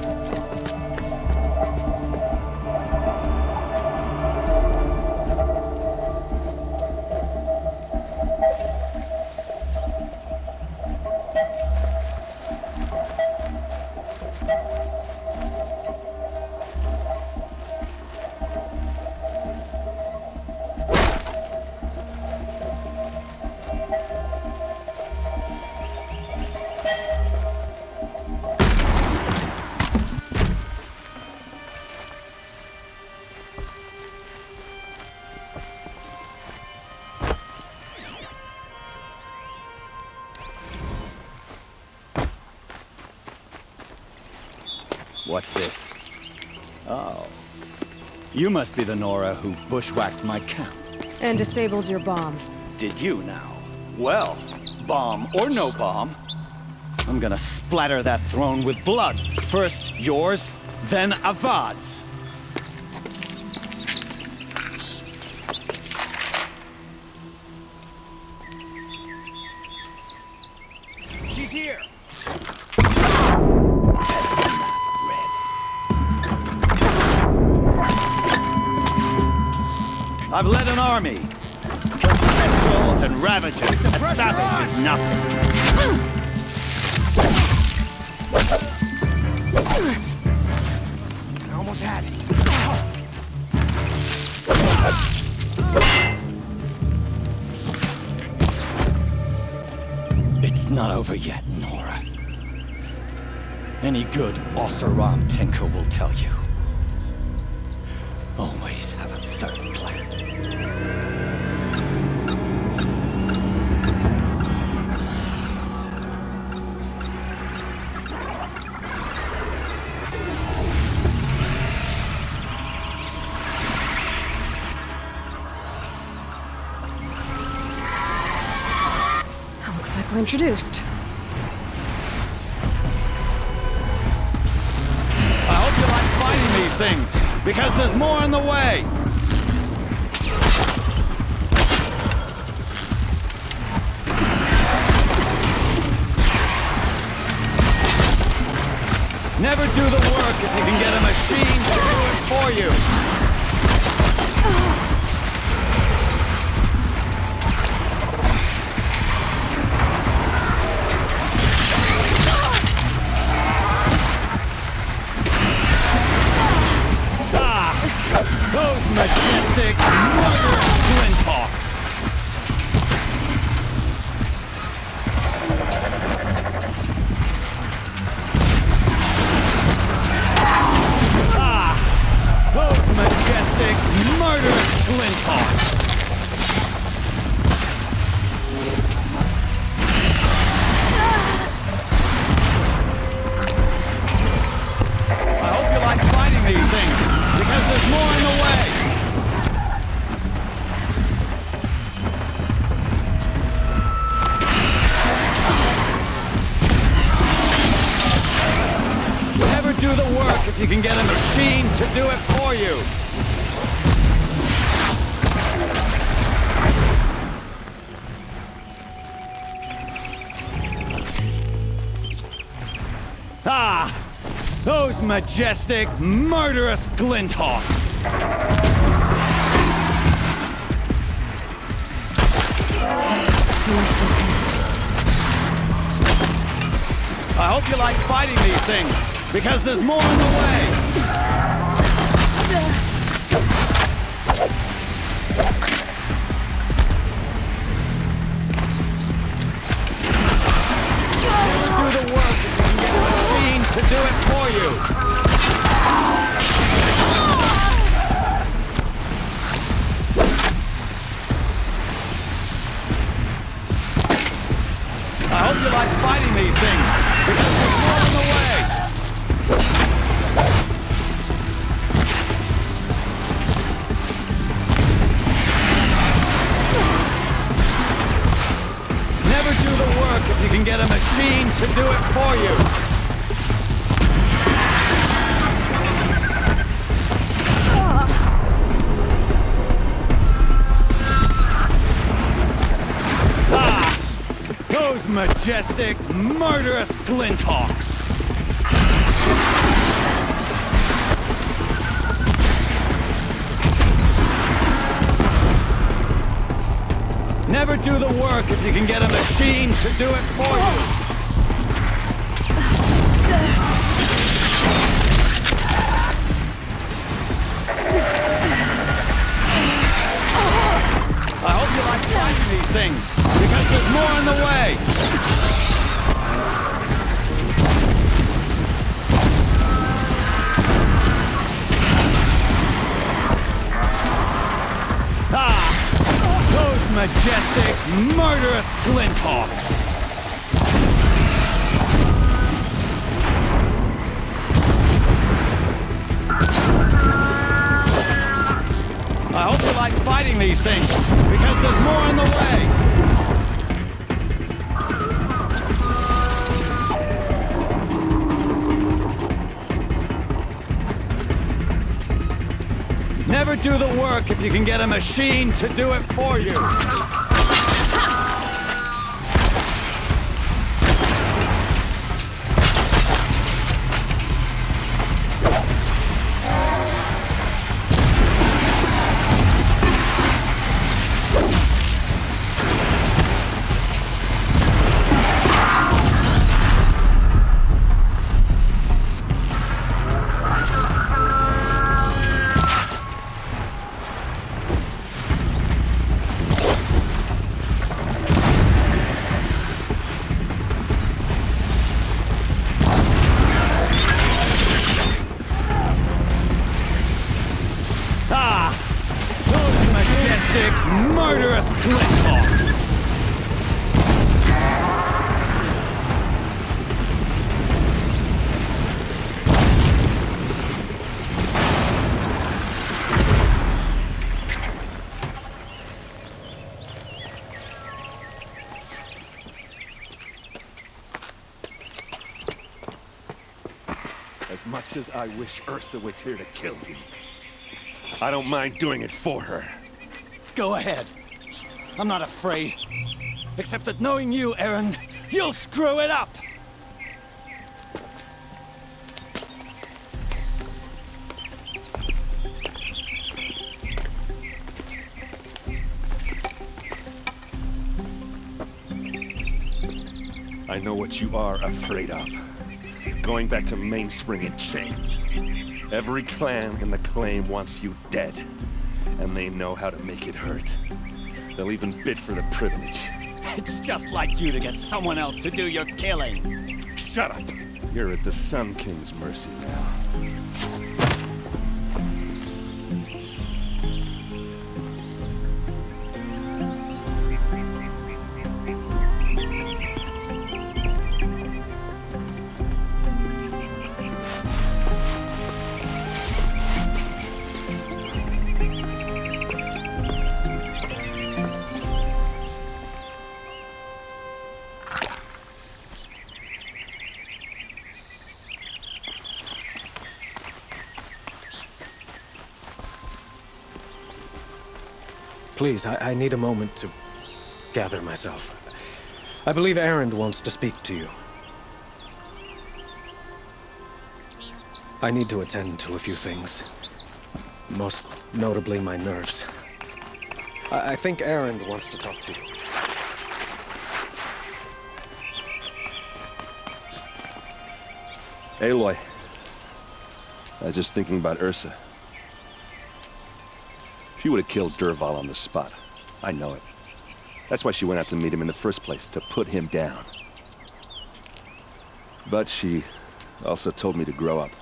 What's this? Oh. You must be the Nora who bushwhacked my camp. And disabled your bomb. Did you now? Well, bomb or no bomb, I'm gonna splatter that throne with blood. First yours, then Avad's. She's here! I've led an army. Killed pestrels and ravagers. A savage is nothing. I almost had it. It's not over yet, Nora. Any good Oseram tinker will tell you. always have a third plan. Looks like we're introduced. I hope you like fighting these things, because there's more in the way! Never do the work if you can get a machine to do it for you! Those majestic, murderous flinthawks! Those majestic, murderous flinthawks! I hope you like fighting these things, because there's more in the way! Never do the work if you can get a machine to do it for you! Those majestic, murderous glinthawks! Too much distance. I hope you like fighting these things, because there's more in the way! Never do the work if you can get a machine to do it for you! I hope you like fighting these things, because there's more in the way! Never do the work if you can get a machine to do it for you! Those majestic, murderous glinthawks! Never do the work if you can get a machine to do it for you! I hope you like fighting these things, because there's more in the way! Those majestic, murderous glinthawks! I hope you like fighting these things, because there's more in the way! Never do the work if you can get a machine to do it for you! sadistic, murderous blitzhawks! As much as I wish Ursa was here to kill you, I don't mind doing it for her. Go ahead. I'm not afraid. Except that knowing you, Aaron, you'll screw it up! I know what you are afraid of. Going back to Mainspring in chains. Every clan in the claim wants you dead. And they know how to make it hurt. They'll even bid for the privilege. It's just like you to get someone else to do your killing. Shut up! You're at the Sun King's mercy now. Please, I need a moment to gather myself. I believe Aaron wants to speak to you. I need to attend to a few things. Most notably, my nerves. I think Aaron wants to talk to you. Aloy. I was just thinking about Ursa. She would have killed Dervahl on the spot. I know it. That's why she went out to meet him in the first place, to put him down. But she also told me to grow up.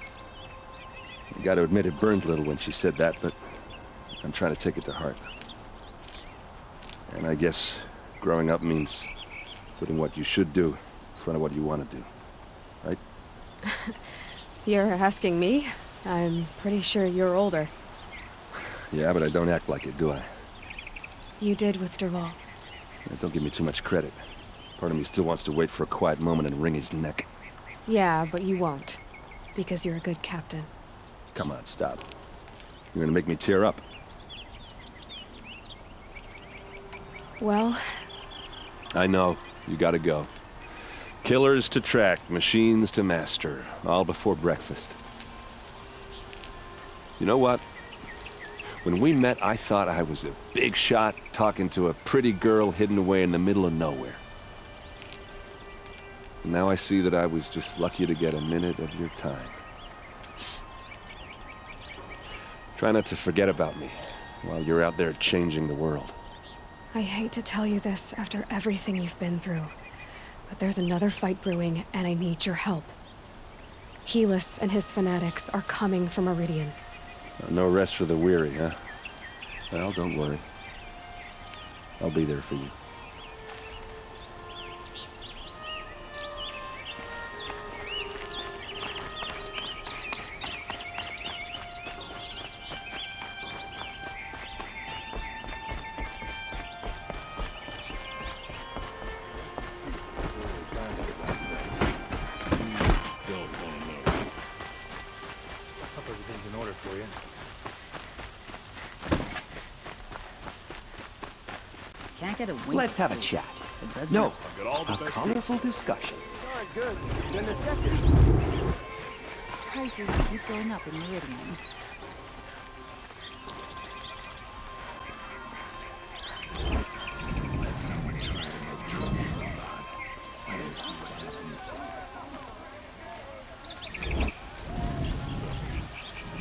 I gotta admit it burned a little when she said that, but I'm trying to take it to heart. And I guess growing up means putting what you should do in front of what you want to do. Right? You're asking me? I'm pretty sure you're older. Yeah, but I don't act like it, do I? You did with Dervahl. Don't give me too much credit. Part of me still wants to wait for a quiet moment and wring his neck. Yeah, but you won't. Because you're a good captain. Come on, stop. You're gonna make me tear up. Well... I know. You gotta go. Killers to track, machines to master. All before breakfast. You know what? When we met, I thought I was a big shot talking to a pretty girl hidden away in the middle of nowhere. And now I see that I was just lucky to get a minute of your time. Try not to forget about me while you're out there changing the world. I hate to tell you this after everything you've been through, but there's another fight brewing and I need your help. Helis and his fanatics are coming for Meridian. No rest for the weary, huh? Well, don't worry. I'll be there for you. Let's have a chat. No, a colorful discussion. Good. The necessities. Prices keep going up in Meridian. Let someone try to make trouble for a lot. I don't see what happens.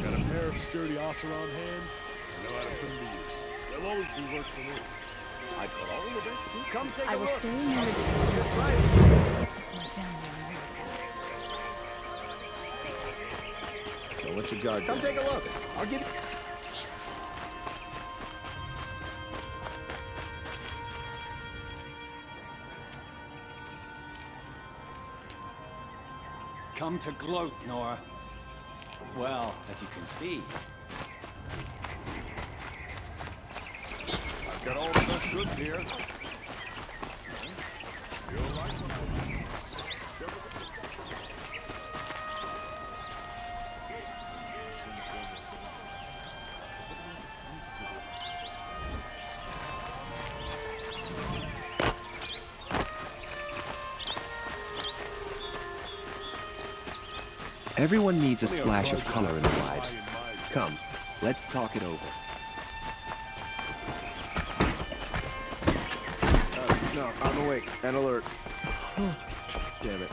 Got a pair of sturdy Oseron hands. I know how to put them to use. They'll always be work for me. I put all in the best. Come take a look. I will stay in Meridian. It's my family in America. Don't let your guard down. Come take a look. I'll give you... come to gloat, Nora. Well, as you can see, I've got all the best goods here. That's nice. You'll like them. Everyone needs a splash of color in their lives. Come, let's talk it over. No, I'm awake and alert. Damn it.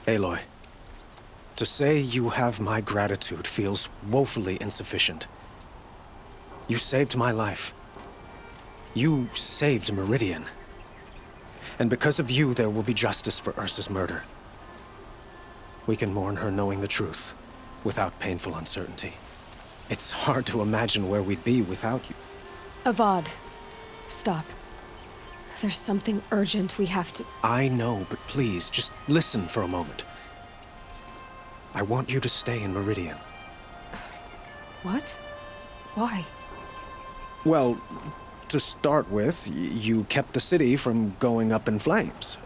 Aloy, to say you have my gratitude feels woefully insufficient. You saved my life. You saved Meridian. And because of you, there will be justice for Ursa's murder. We can mourn her knowing the truth, without painful uncertainty. It's hard to imagine where we'd be without you. Avad, stop. There's something urgent we have to... I know, but please, just listen for a moment. I want you to stay in Meridian. What? Why? Well, to start with, you kept the city from going up in flames.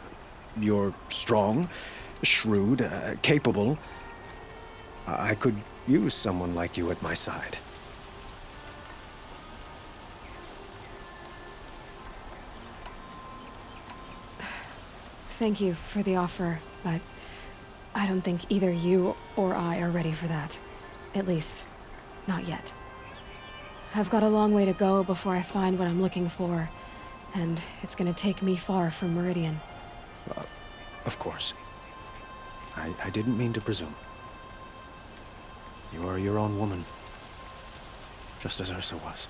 You're strong, shrewd, capable. I could use someone like you at my side. Thank you for the offer, but I don't think either you or I are ready for that. At least, not yet. I've got a long way to go before I find what I'm looking for, and it's gonna take me far from Meridian. Of course. I didn't mean to presume. You are your own woman, just as Ursa was.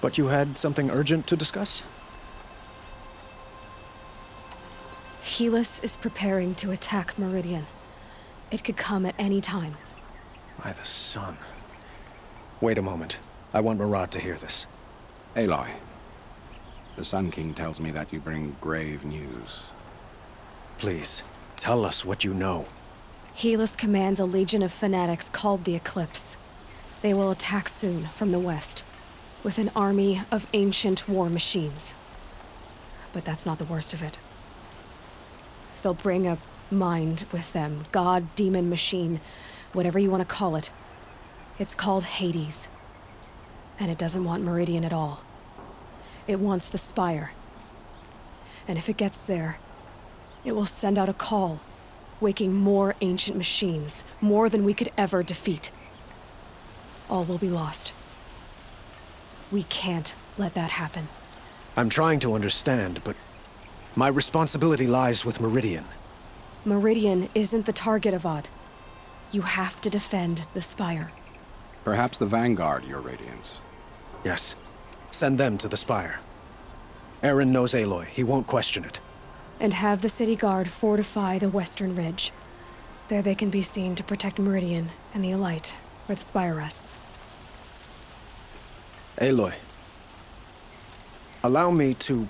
But you had something urgent to discuss? Helis is preparing to attack Meridian. It could come at any time. By the sun. Wait a moment. I want Murad to hear this. Aloy, the Sun King tells me that you bring grave news. Please, tell us what you know. Helis commands a legion of fanatics called the Eclipse. They will attack soon from the west, with an army of ancient war machines. But that's not the worst of it. They'll bring a mind with them, god, demon, machine, whatever you want to call it. It's called Hades. And it doesn't want Meridian at all. It wants the Spire. And if it gets there, it will send out a call, waking more ancient machines, more than we could ever defeat. All will be lost. We can't let that happen. I'm trying to understand, but my responsibility lies with Meridian. Meridian isn't the target, Avad. You have to defend the Spire. Perhaps the Vanguard, Your Radiance. Yes. Send them to the Spire. Eren knows Aloy. He won't question it. And have the city guard fortify the western ridge. There they can be seen to protect Meridian and the Elite, where the Spire rests. Aloy, allow me to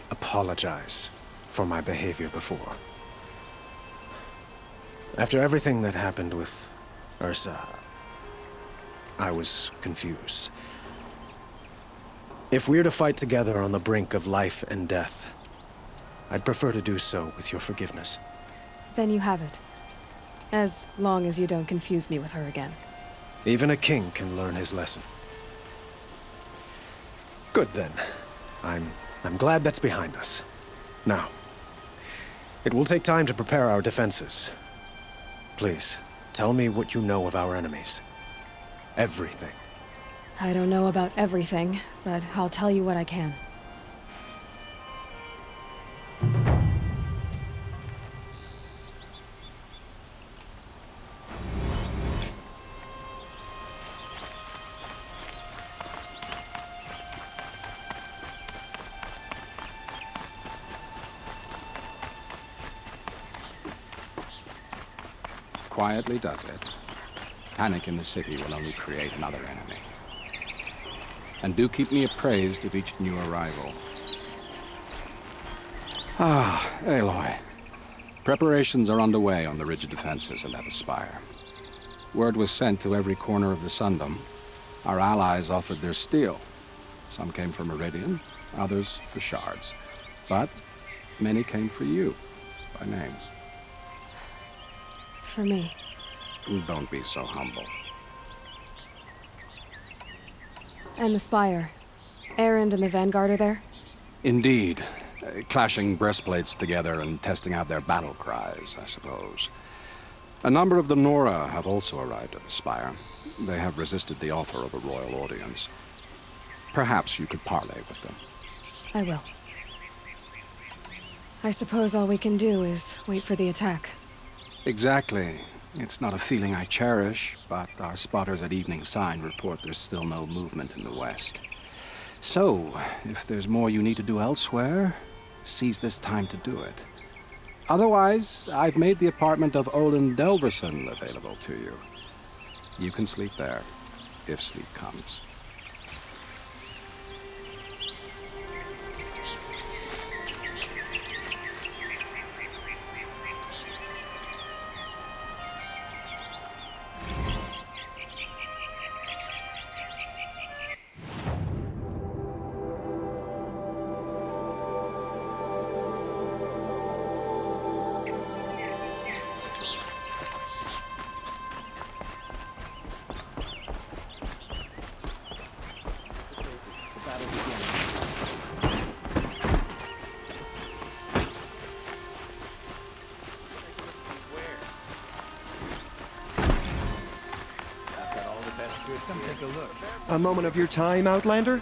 apologize for my behavior before. After everything that happened with Ursa, I was confused. If we're to fight together on the brink of life and death, I'd prefer to do so with your forgiveness. Then you have it. As long as you don't confuse me with her again. Even a king can learn his lesson. Good then. I'm glad that's behind us. Now, it will take time to prepare our defenses. Please, tell me what you know of our enemies. Everything. I don't know about everything, but I'll tell you what I can. quietly does it. Panic in the city will only create another enemy. And do keep me appraised of each new arrival. Ah, Aloy. Preparations are underway on the ridge defenses and at the spire. Word was sent to every corner of the Sundom. Our allies offered their steel. Some came for Meridian, others for shards. But many came for you, by name. For me. Don't be so humble. And the Spire. Erend and the Vanguard are there? Indeed. Clashing breastplates together and testing out their battle cries, I suppose. A number of the Nora have also arrived at the Spire. They have resisted the offer of a royal audience. Perhaps you could parley with them. I will. I suppose all we can do is wait for the attack. Exactly. It's not a feeling I cherish, but our spotters at Evening Sign report there's still no movement in the west. So, if there's more you need to do elsewhere, seize this time to do it. Otherwise, I've made the apartment of Olin Delverson available to you. You can sleep there, if sleep comes. A moment of your time, Outlander?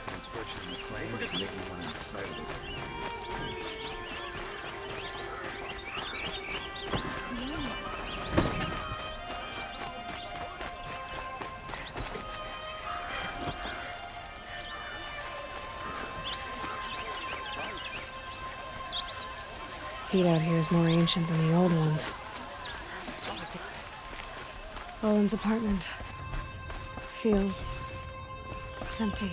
Heat out here is more ancient than the old ones. Olin's apartment feels empty.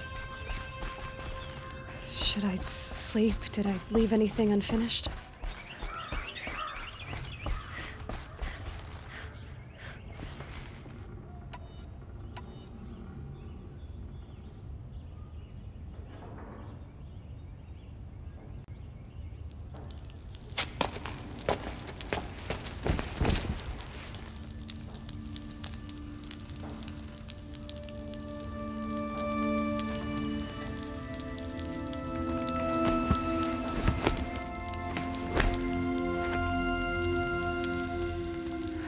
Should I sleep? Did I leave anything unfinished?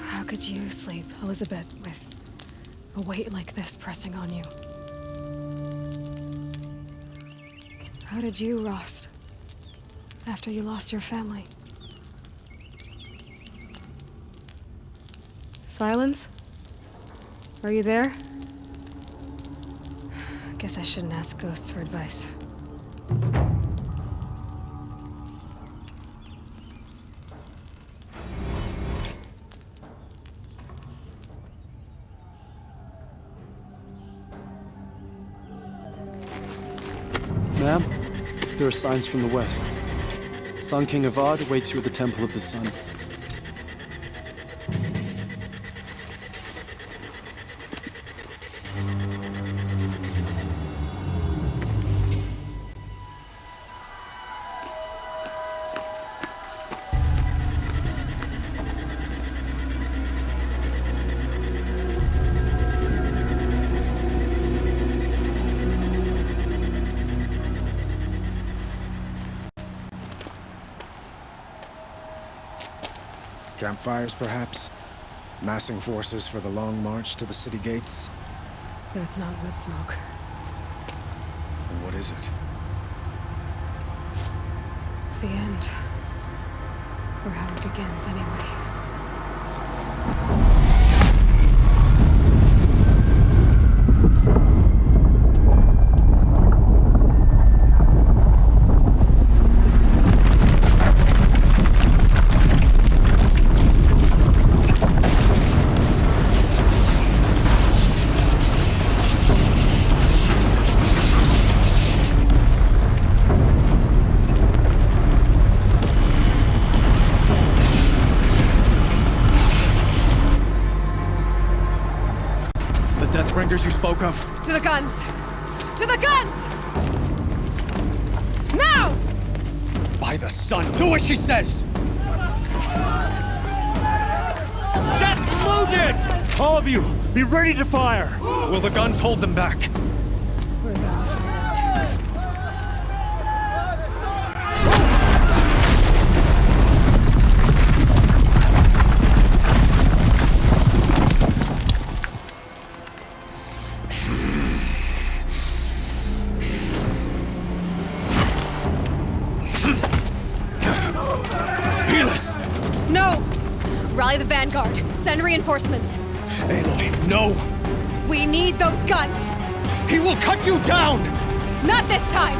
How could you sleep, Elizabeth, with a weight like this pressing on you? How did you rust after you lost your family? Silence? Are you there? Guess I shouldn't ask ghosts for advice. Ma'am, there are signs from the west. Sun King Avad awaits you at the Temple of the Sun. Campfires, perhaps? Massing forces for the long march to the city gates? That's not with smoke. Then what is it? The end. Or how it begins, anyway. Deathbringers you spoke of? To the guns! To the guns! Now! By the sun, do as she says! Set loaded! All of you, be ready to fire! Will the guns hold them back? We're about to find out. No! Rally the vanguard. Send reinforcements. Aloy, no! We need those guns! He will cut you down! Not this time!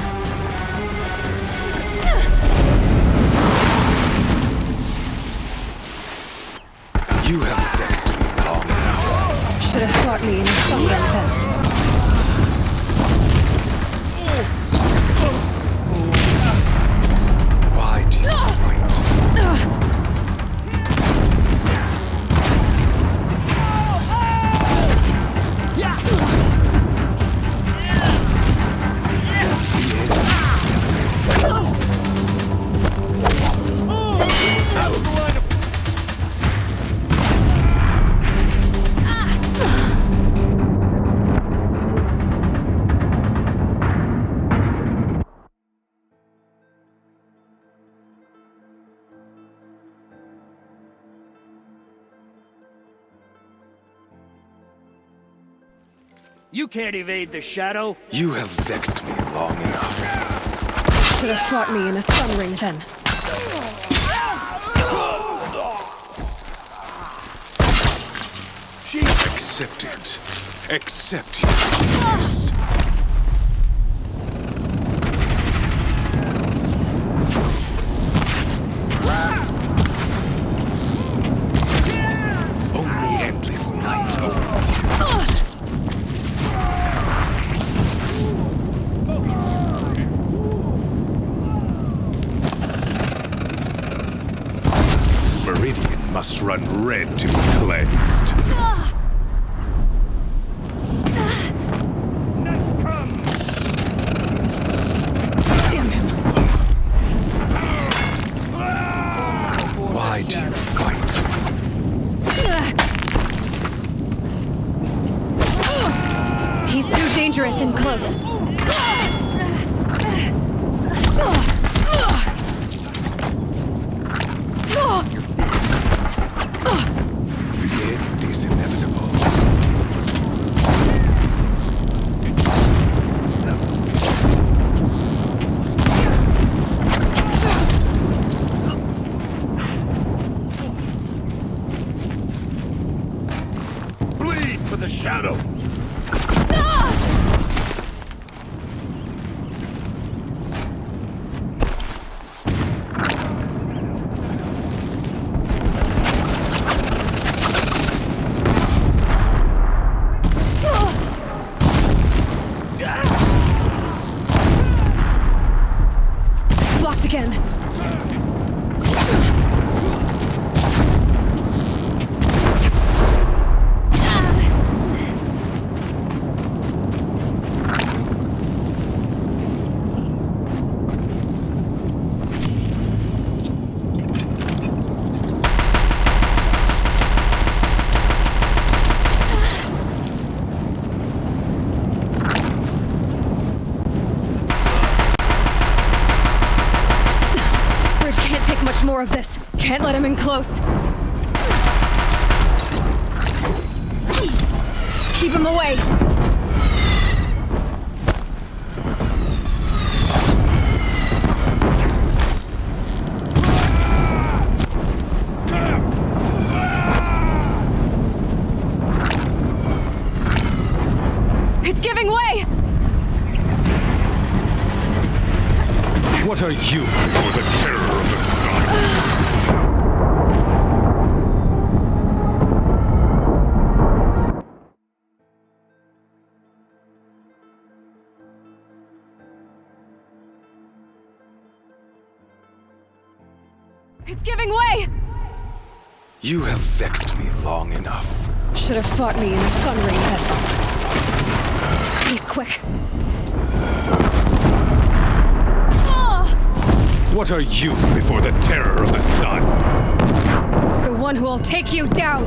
You have vexed me long enough. Should have fought me in a thunder event. Why do you fight? You can't evade the shadow. You have vexed me long enough. Should have fought me in a sun ring then. Accept it. Accept your fate. Only endless night awaits you. Meridian must run red to be cleansed. Damn him. Why do you fight? He's too dangerous and close. The end is inevitable. Bleed for the shadow. Blocked again. Bridge can't take much more of this. Can't let him in close. Keep him away. It's giving way! What are you for the terror of the night? It's giving way! You have vexed me long enough. Should have fought me in a sun ring then. Please, quick. What are you before the terror of the sun? The one who will take you down!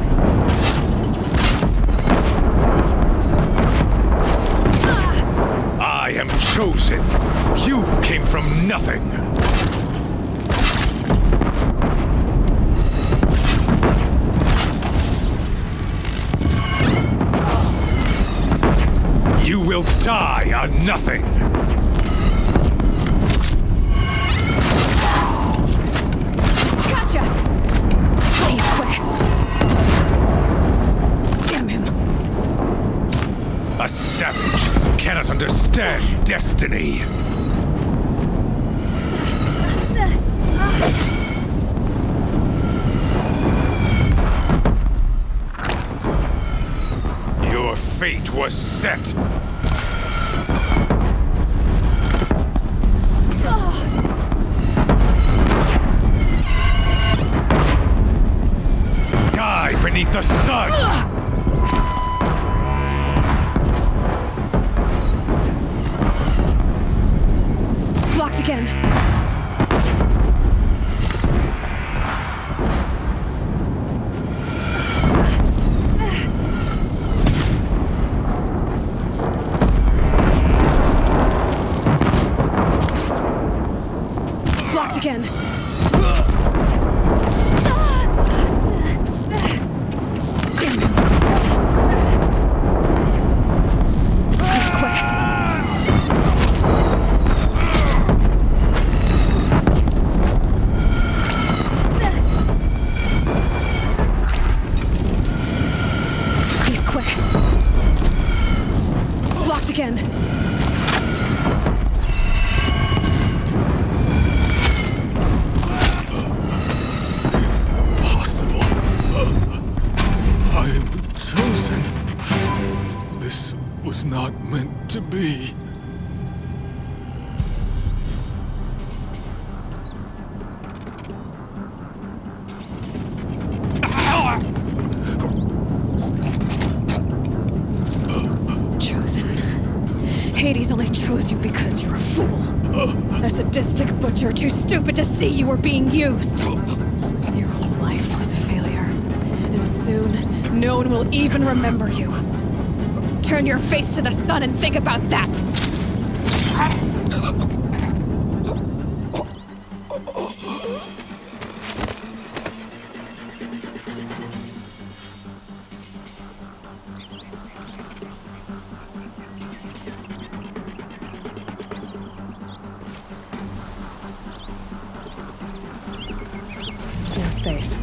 I am chosen. You came from nothing. You will die on nothing. Gotcha! Please, quick. Damn him. A savage cannot understand destiny. Your fate was set. Die beneath the sun! Blocked again. Blocked again. Damn him. He's quick. He's quick. Blocked again. I am chosen. This was not meant to be. Chosen. Hades only chose you because you're a fool. A sadistic butcher too stupid to see you were being used. Your whole life was a failure. And soon, no one will even remember you. Turn your face to the sun and think about that! No space.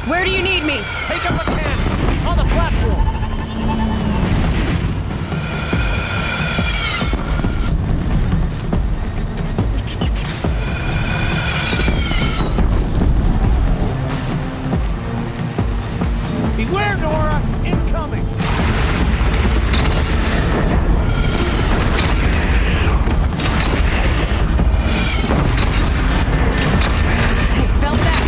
Where do you need me? Take up a camp on the platform. Beware, Nora! Incoming! I felt that.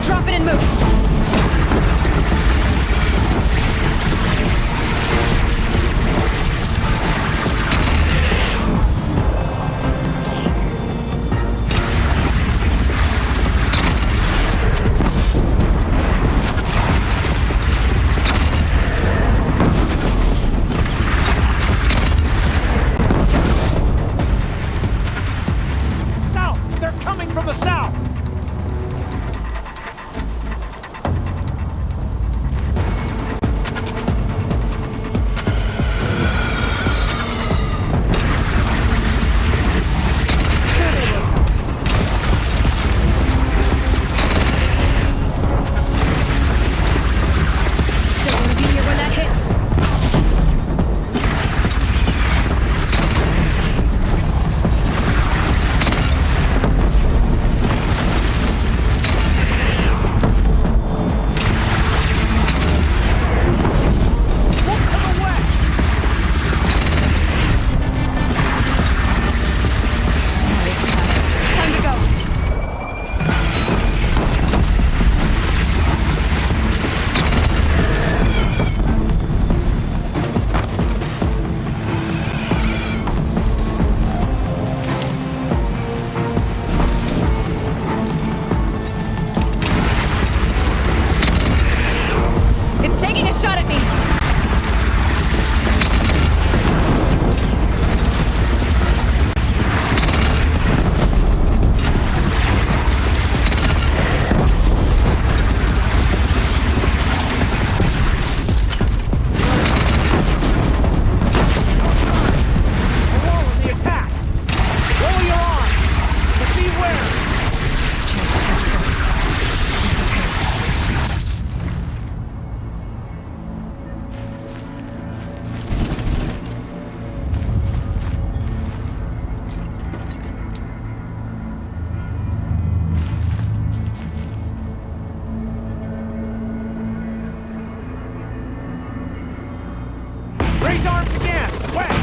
Drop it and move. South! They're coming from the south! Raise arms again! West!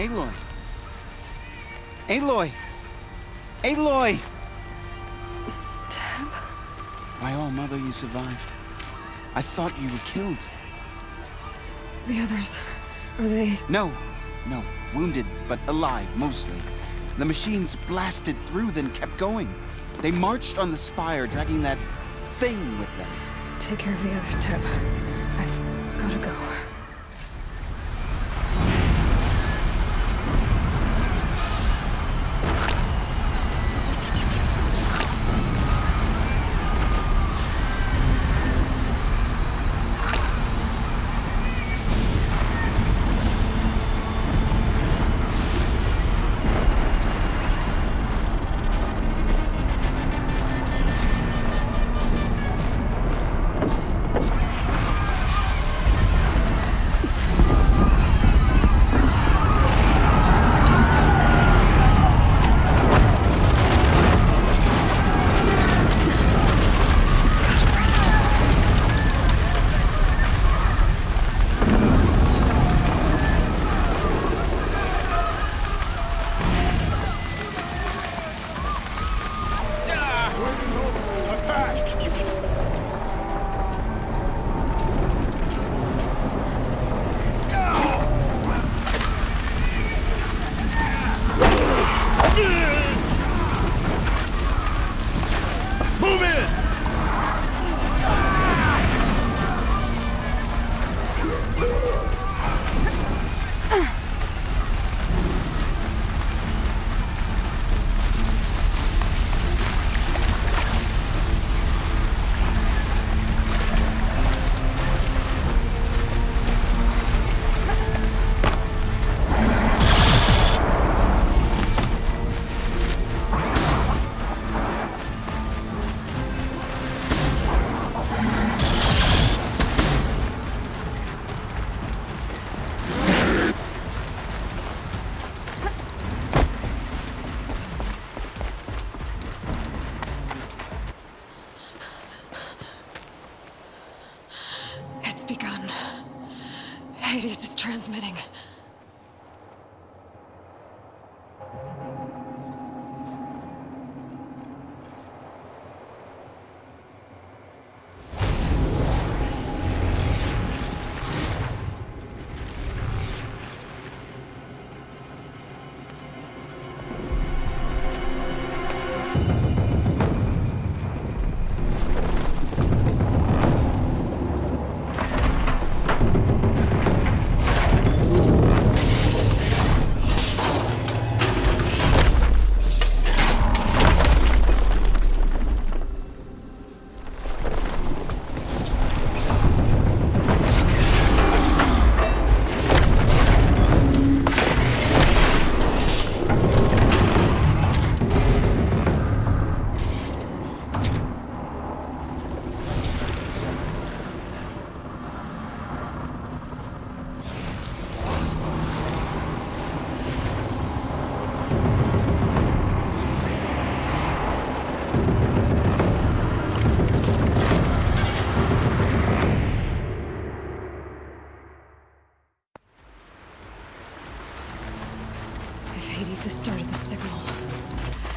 Aloy! Aloy! Aloy! Tab? By all, Mother, you survived. I thought you were killed. The others, are they... No. Wounded, but alive, mostly. The machines blasted through, then kept going. They marched on the spire, dragging that thing with them. Take care of the others, Tab. I've gotta go. Hades is transmitting.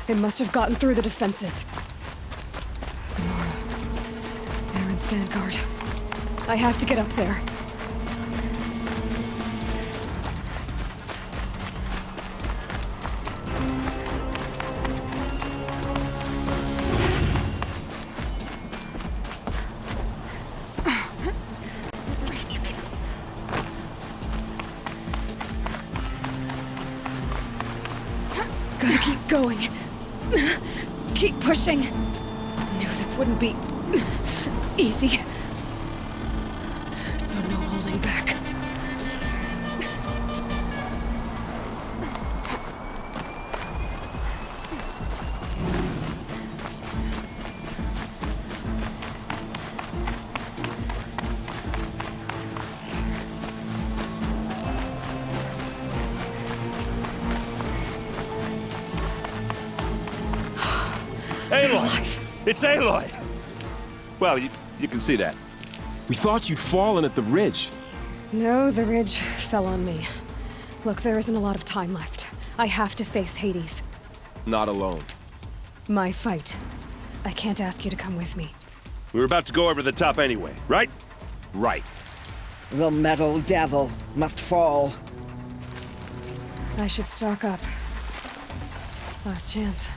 It must have gotten through the defenses. Nora. Aaron's vanguard. I have to get up there. Gotta keep going. Keep pushing. Knew this wouldn't be easy. So no holding back. Aloy! It's Aloy! Well, you can see that. We thought you'd fallen at the ridge. No, the ridge fell on me. Look, there isn't a lot of time left. I have to face Hades. Not alone. My fight. I can't ask you to come with me. We were about to go over the top anyway, right? Right. The metal devil must fall. I should stock up. Last chance.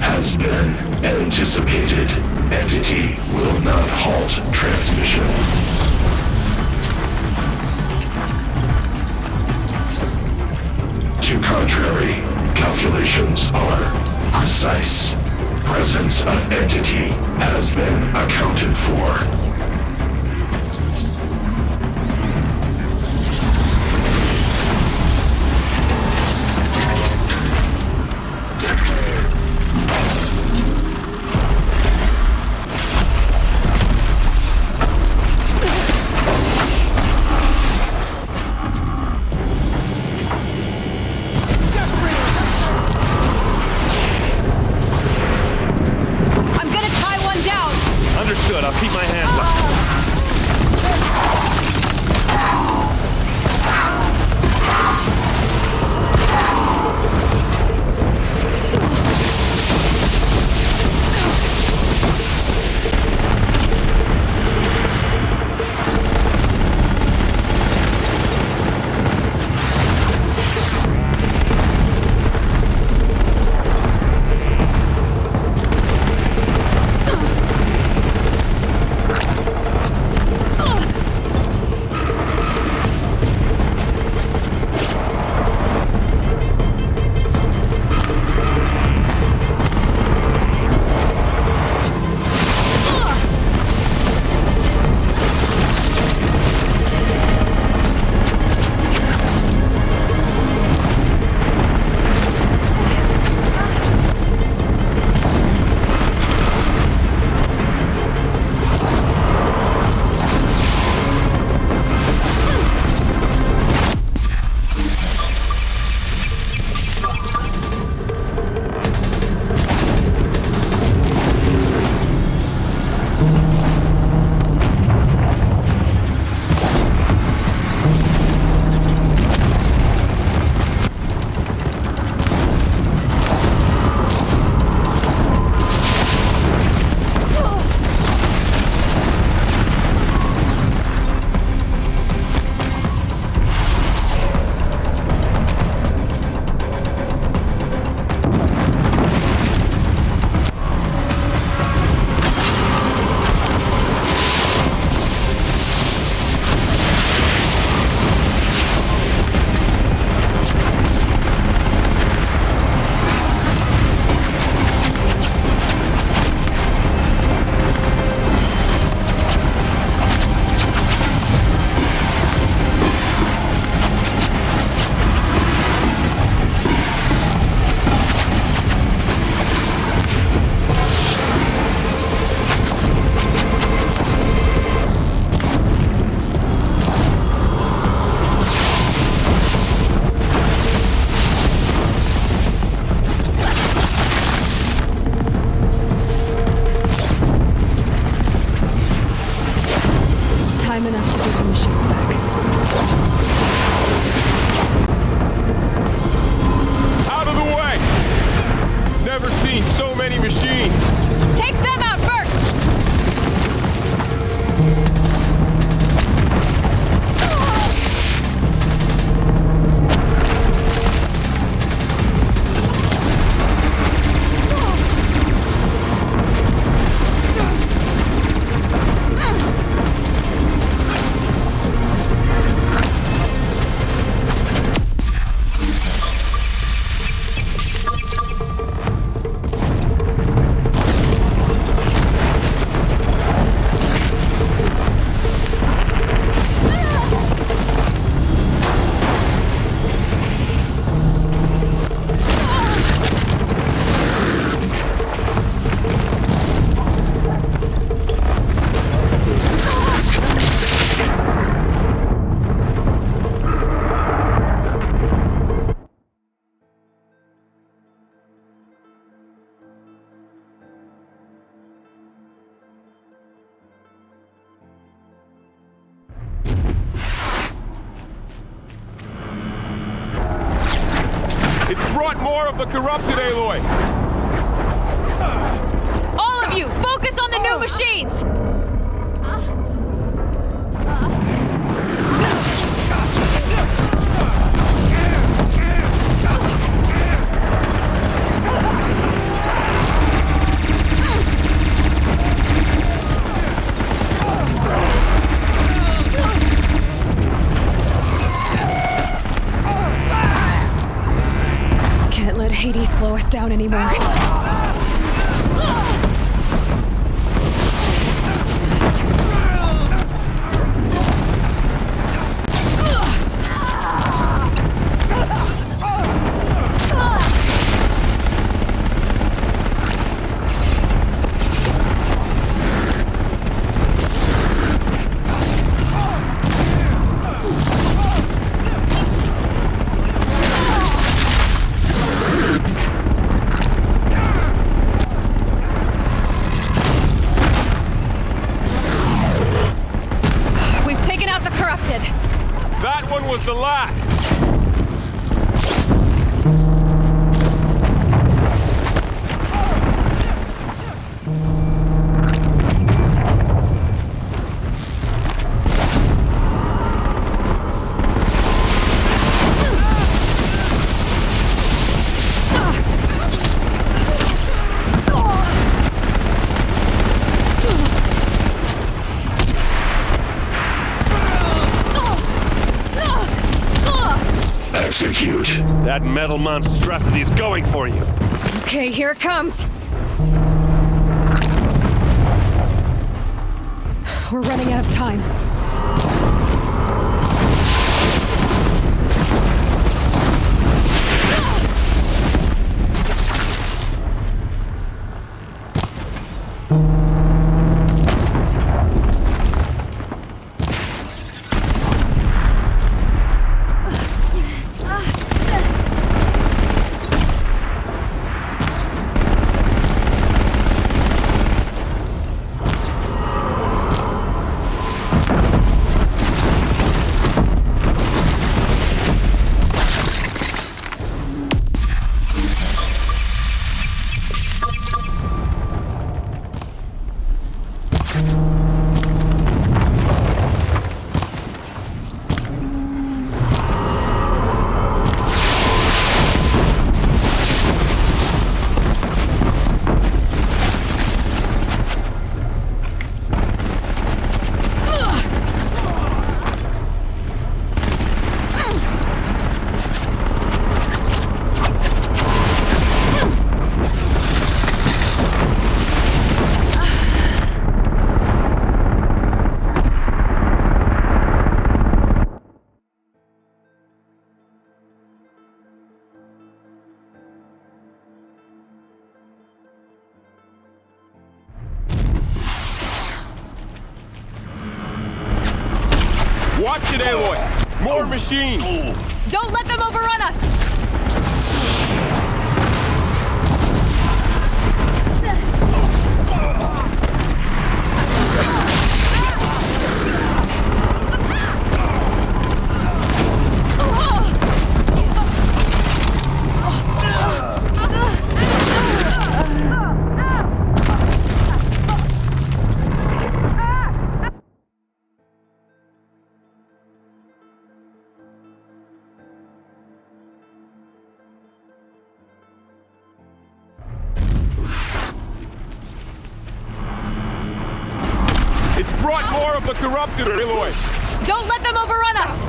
Has been anticipated. Entity will not halt transmission. To contrary, calculations are precise. Presence of entity has been accounted for. Understood. I'll keep my hands up. It's brought more of the corrupted, Aloy! All of you, focus on the new machines! Can't let Hades slow us down anymore. That one was the last! Execute. That metal monstrosity's going for you. Okay, here it comes. We're running out of time. Watch it, Aloy! More machines! Don't let them overrun us! It's brought more of the corrupted, Aloy! Don't let them overrun us!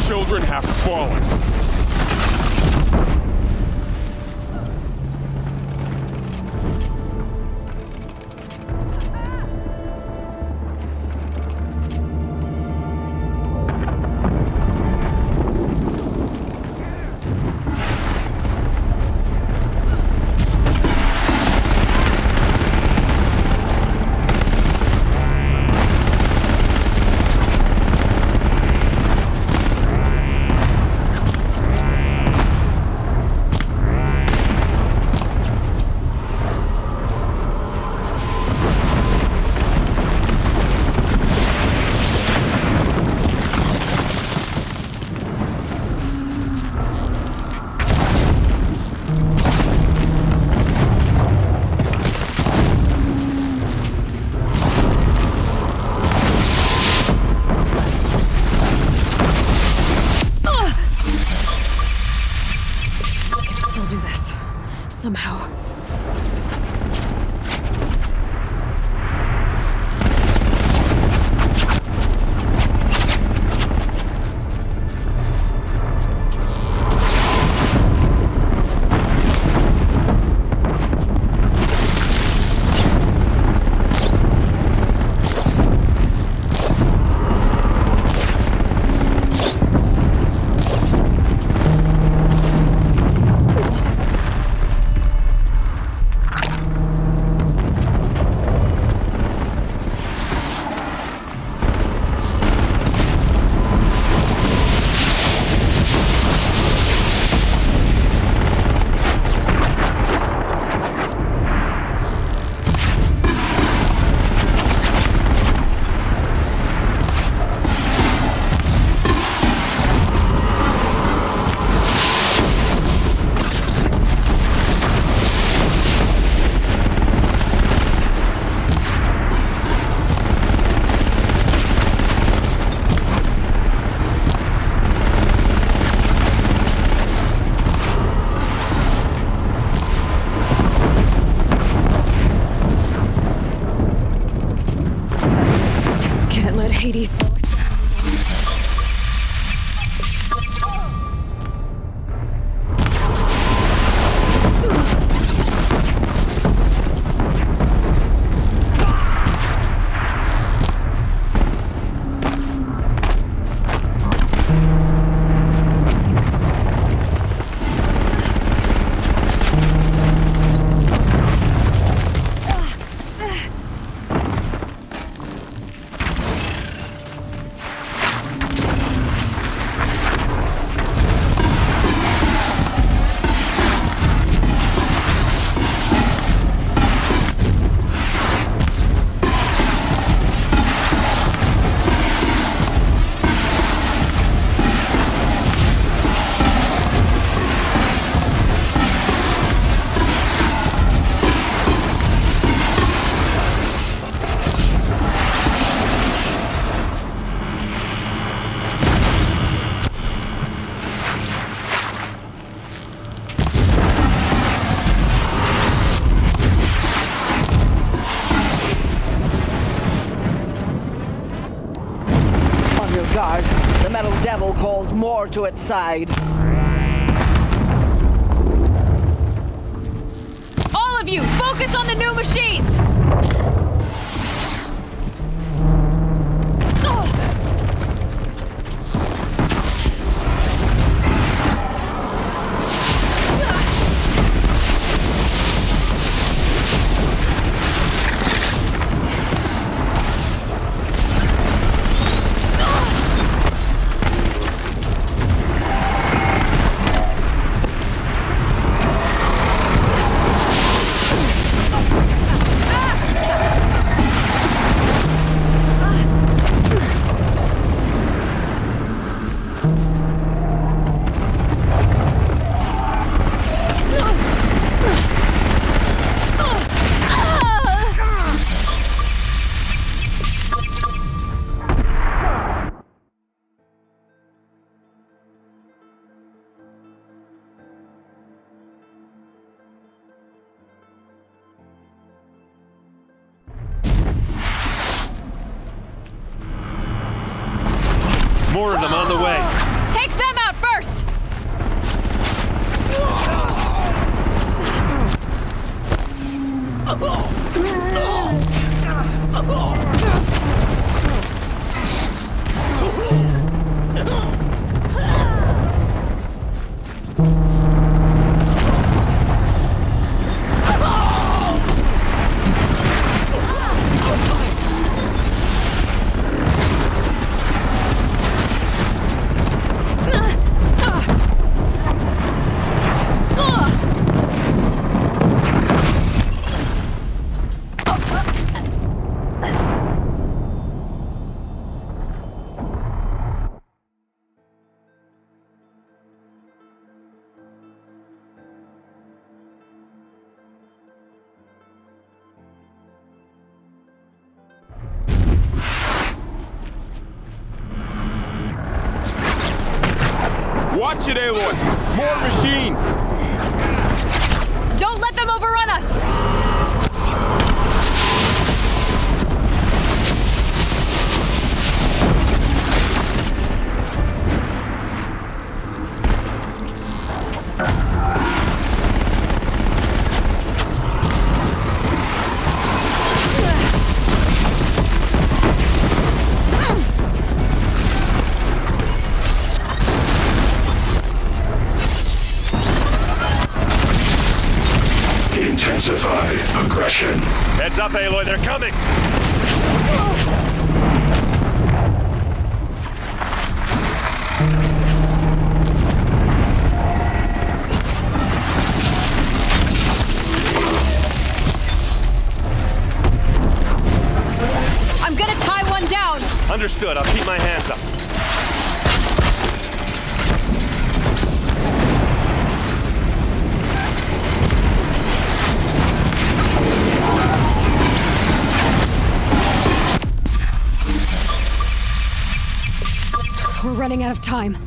Children have fallen. somehow. Hades. Guard, the metal devil calls more to its side. All of you, focus on the new machines! More of them on the way. Take them out first! Watch it, Aloy! More machines! Don't us! Intensify aggression. Heads up, Aloy, they're coming! I'm gonna tie one down! Understood, I'll keep my hands up. We're running out of time.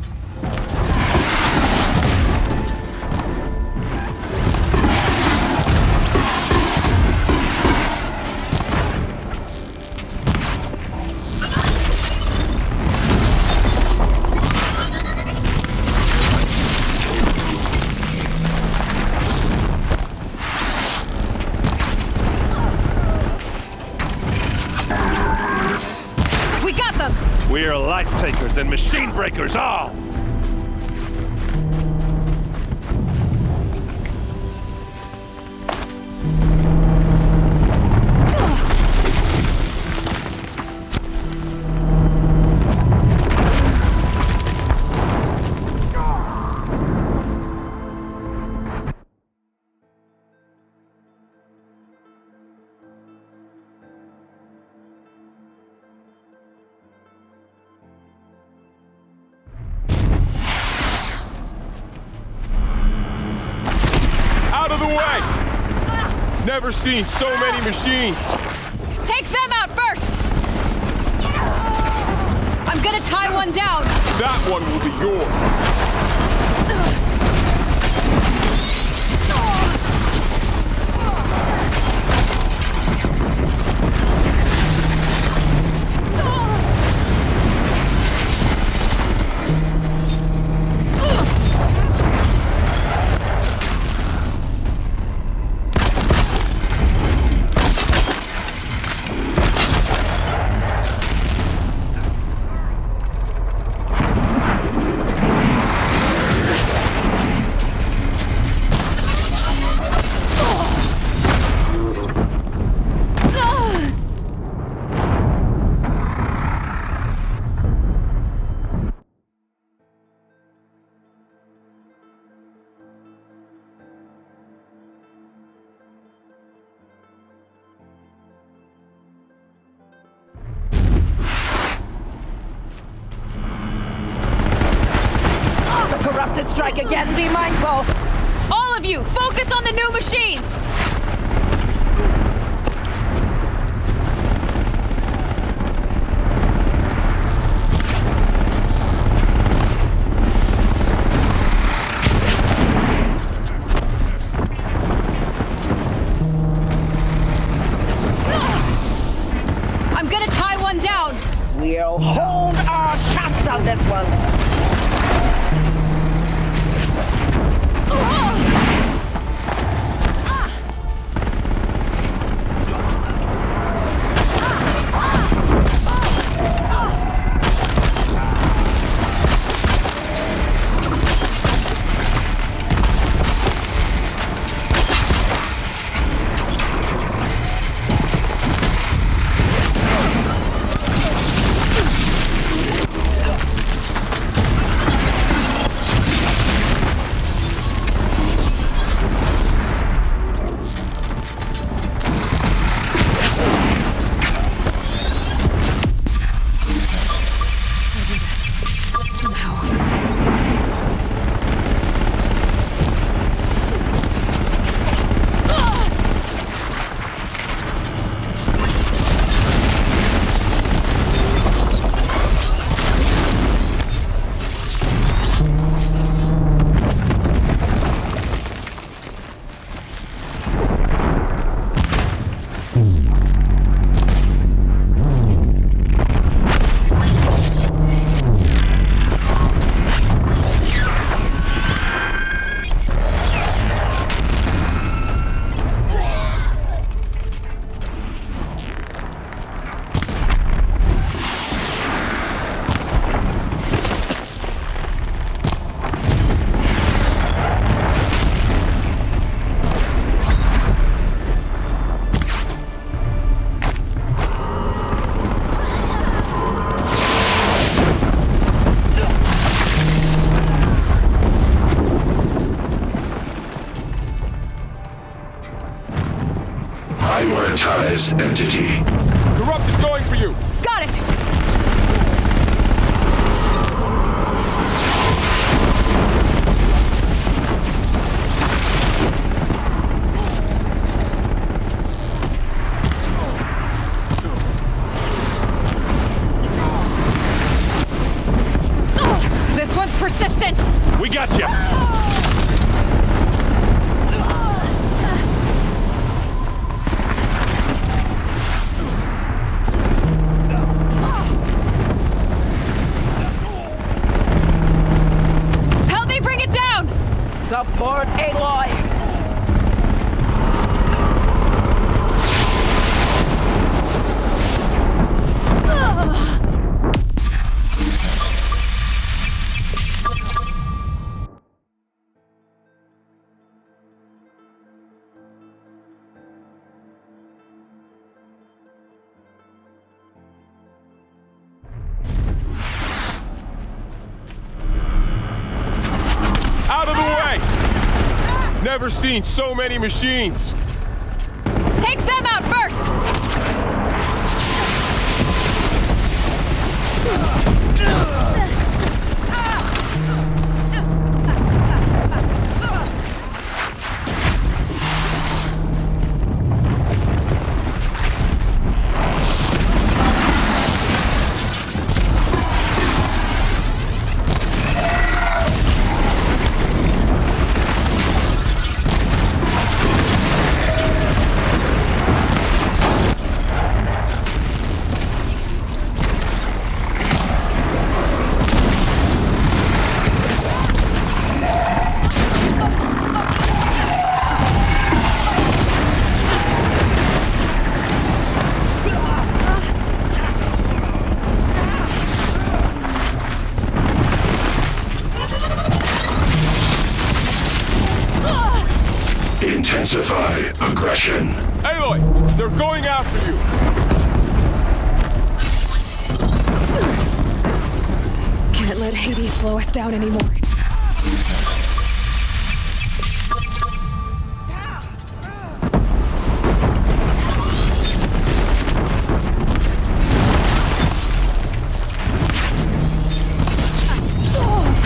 We got them! We are life takers and machine breakers all! Out of the way! Never seen so many machines. Take them out first! I'm gonna tie one down! That one will be yours. Corrupted strike again, be mindful! All of you, focus on the new machines! I'm gonna tie one down! We'll hold our shots on this one! this entity. Corrupt is going for you! Got it! This one's persistent! We got you! Help me bring it down! Support Aloy! Out of the way! Never seen so many machines! Take them out first! Intensify aggression. Aloy, they're going after you! Can't let Hades slow us down anymore.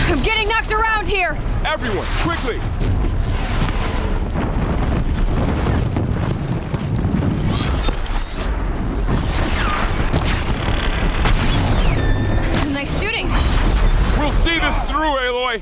I'm getting knocked around here! Everyone, quickly! Nice shooting! We'll see this through, Aloy!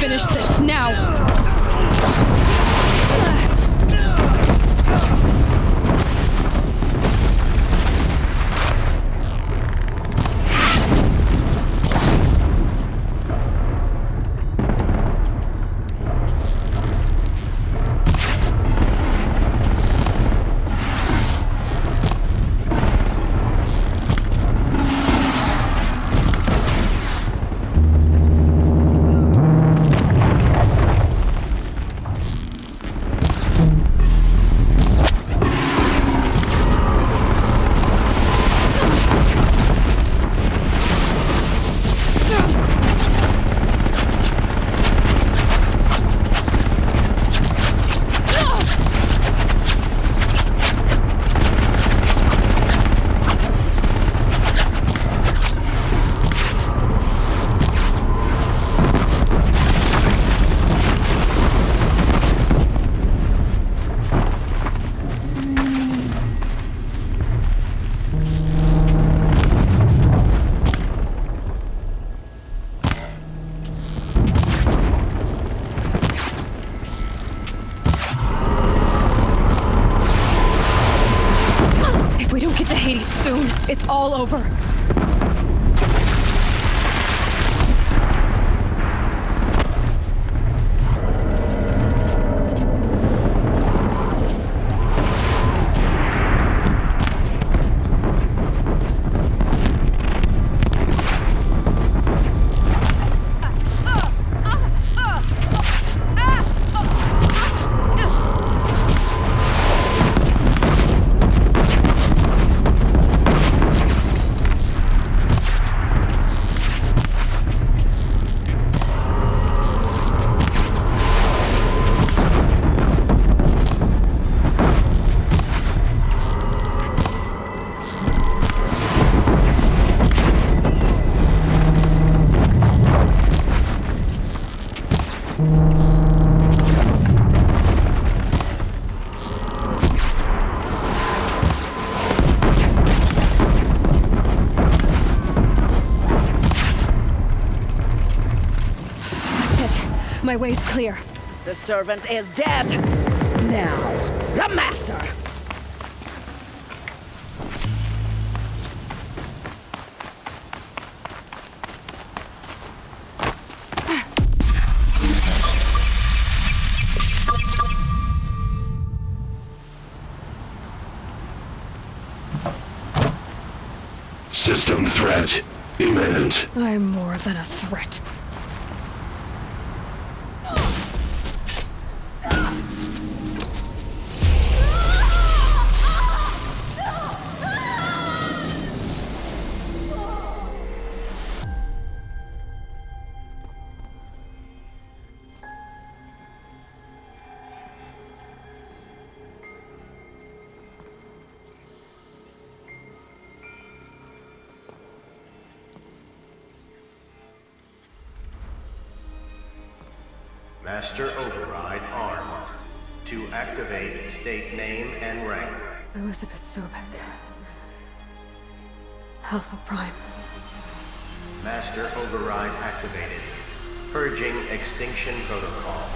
finish this now! It's all over. My way's clear. The servant is dead. Now, the master. System threat imminent. I'm more than a threat. Master Override armed. To activate, state name and rank. Elizabeth Sobek. Alpha Prime. Master Override activated. Purging Extinction Protocol.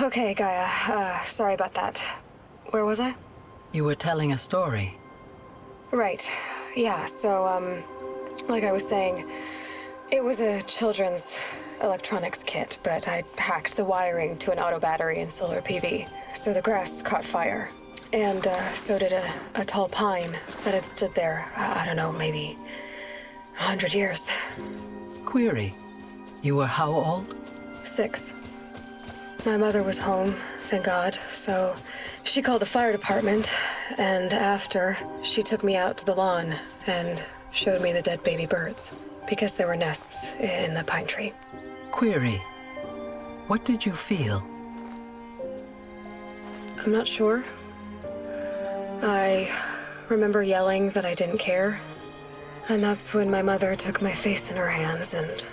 Okay, Gaia. Sorry about that. Where was I? You were telling a story. Right. Yeah, so, like I was saying, it was a children's electronics kit, but I'd hacked the wiring to an auto battery and solar PV. So the grass caught fire. And, so did a tall pine that had stood there, I don't know, maybe 100 years. Query. You were how old? 6. My mother was home, thank God, so she called the fire department, and after, she took me out to the lawn and showed me the dead baby birds, because there were nests in the pine tree. Query. What did you feel? I'm not sure. I remember yelling that I didn't care, and that's when my mother took my face in her hands and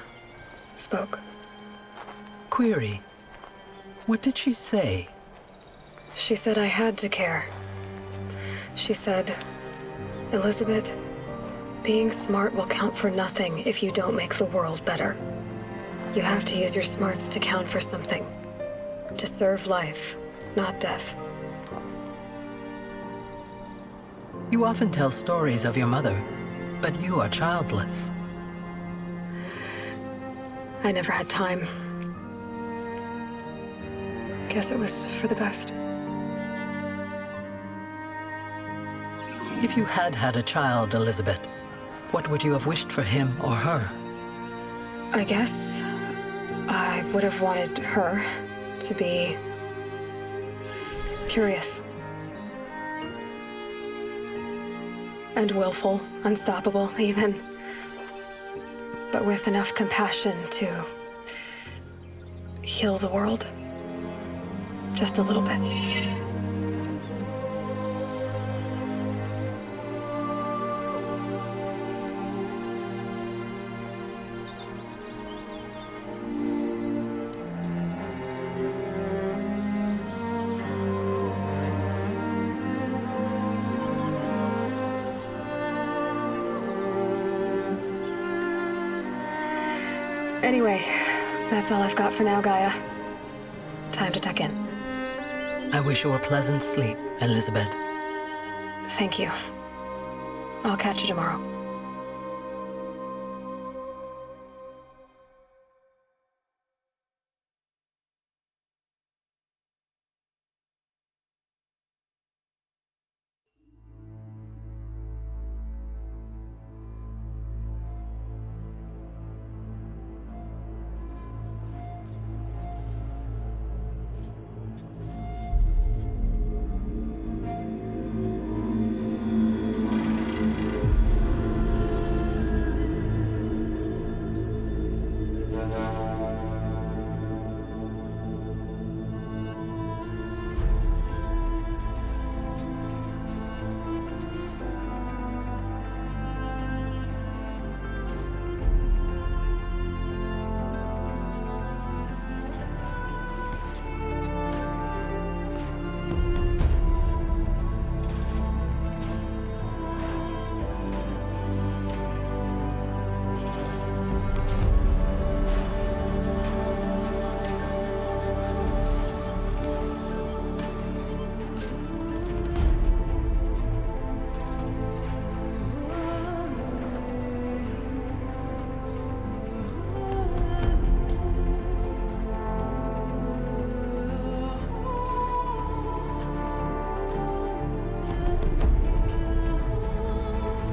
spoke. Query. What did she say? She said I had to care. She said, Elizabeth, being smart will count for nothing if you don't make the world better. You have to use your smarts to count for something. To serve life, not death. You often tell stories of your mother, but you are childless. I never had time. Guess it was for the best. If you had had a child, Elizabeth, what would you have wished for him or her? I guess I would have wanted her to be curious. And willful, unstoppable, even. But with enough compassion to heal the world. Just a little bit. Anyway, that's all I've got for now, Gaia. Time to tuck in. I wish you a pleasant sleep, Elizabeth. Thank you. I'll catch you tomorrow.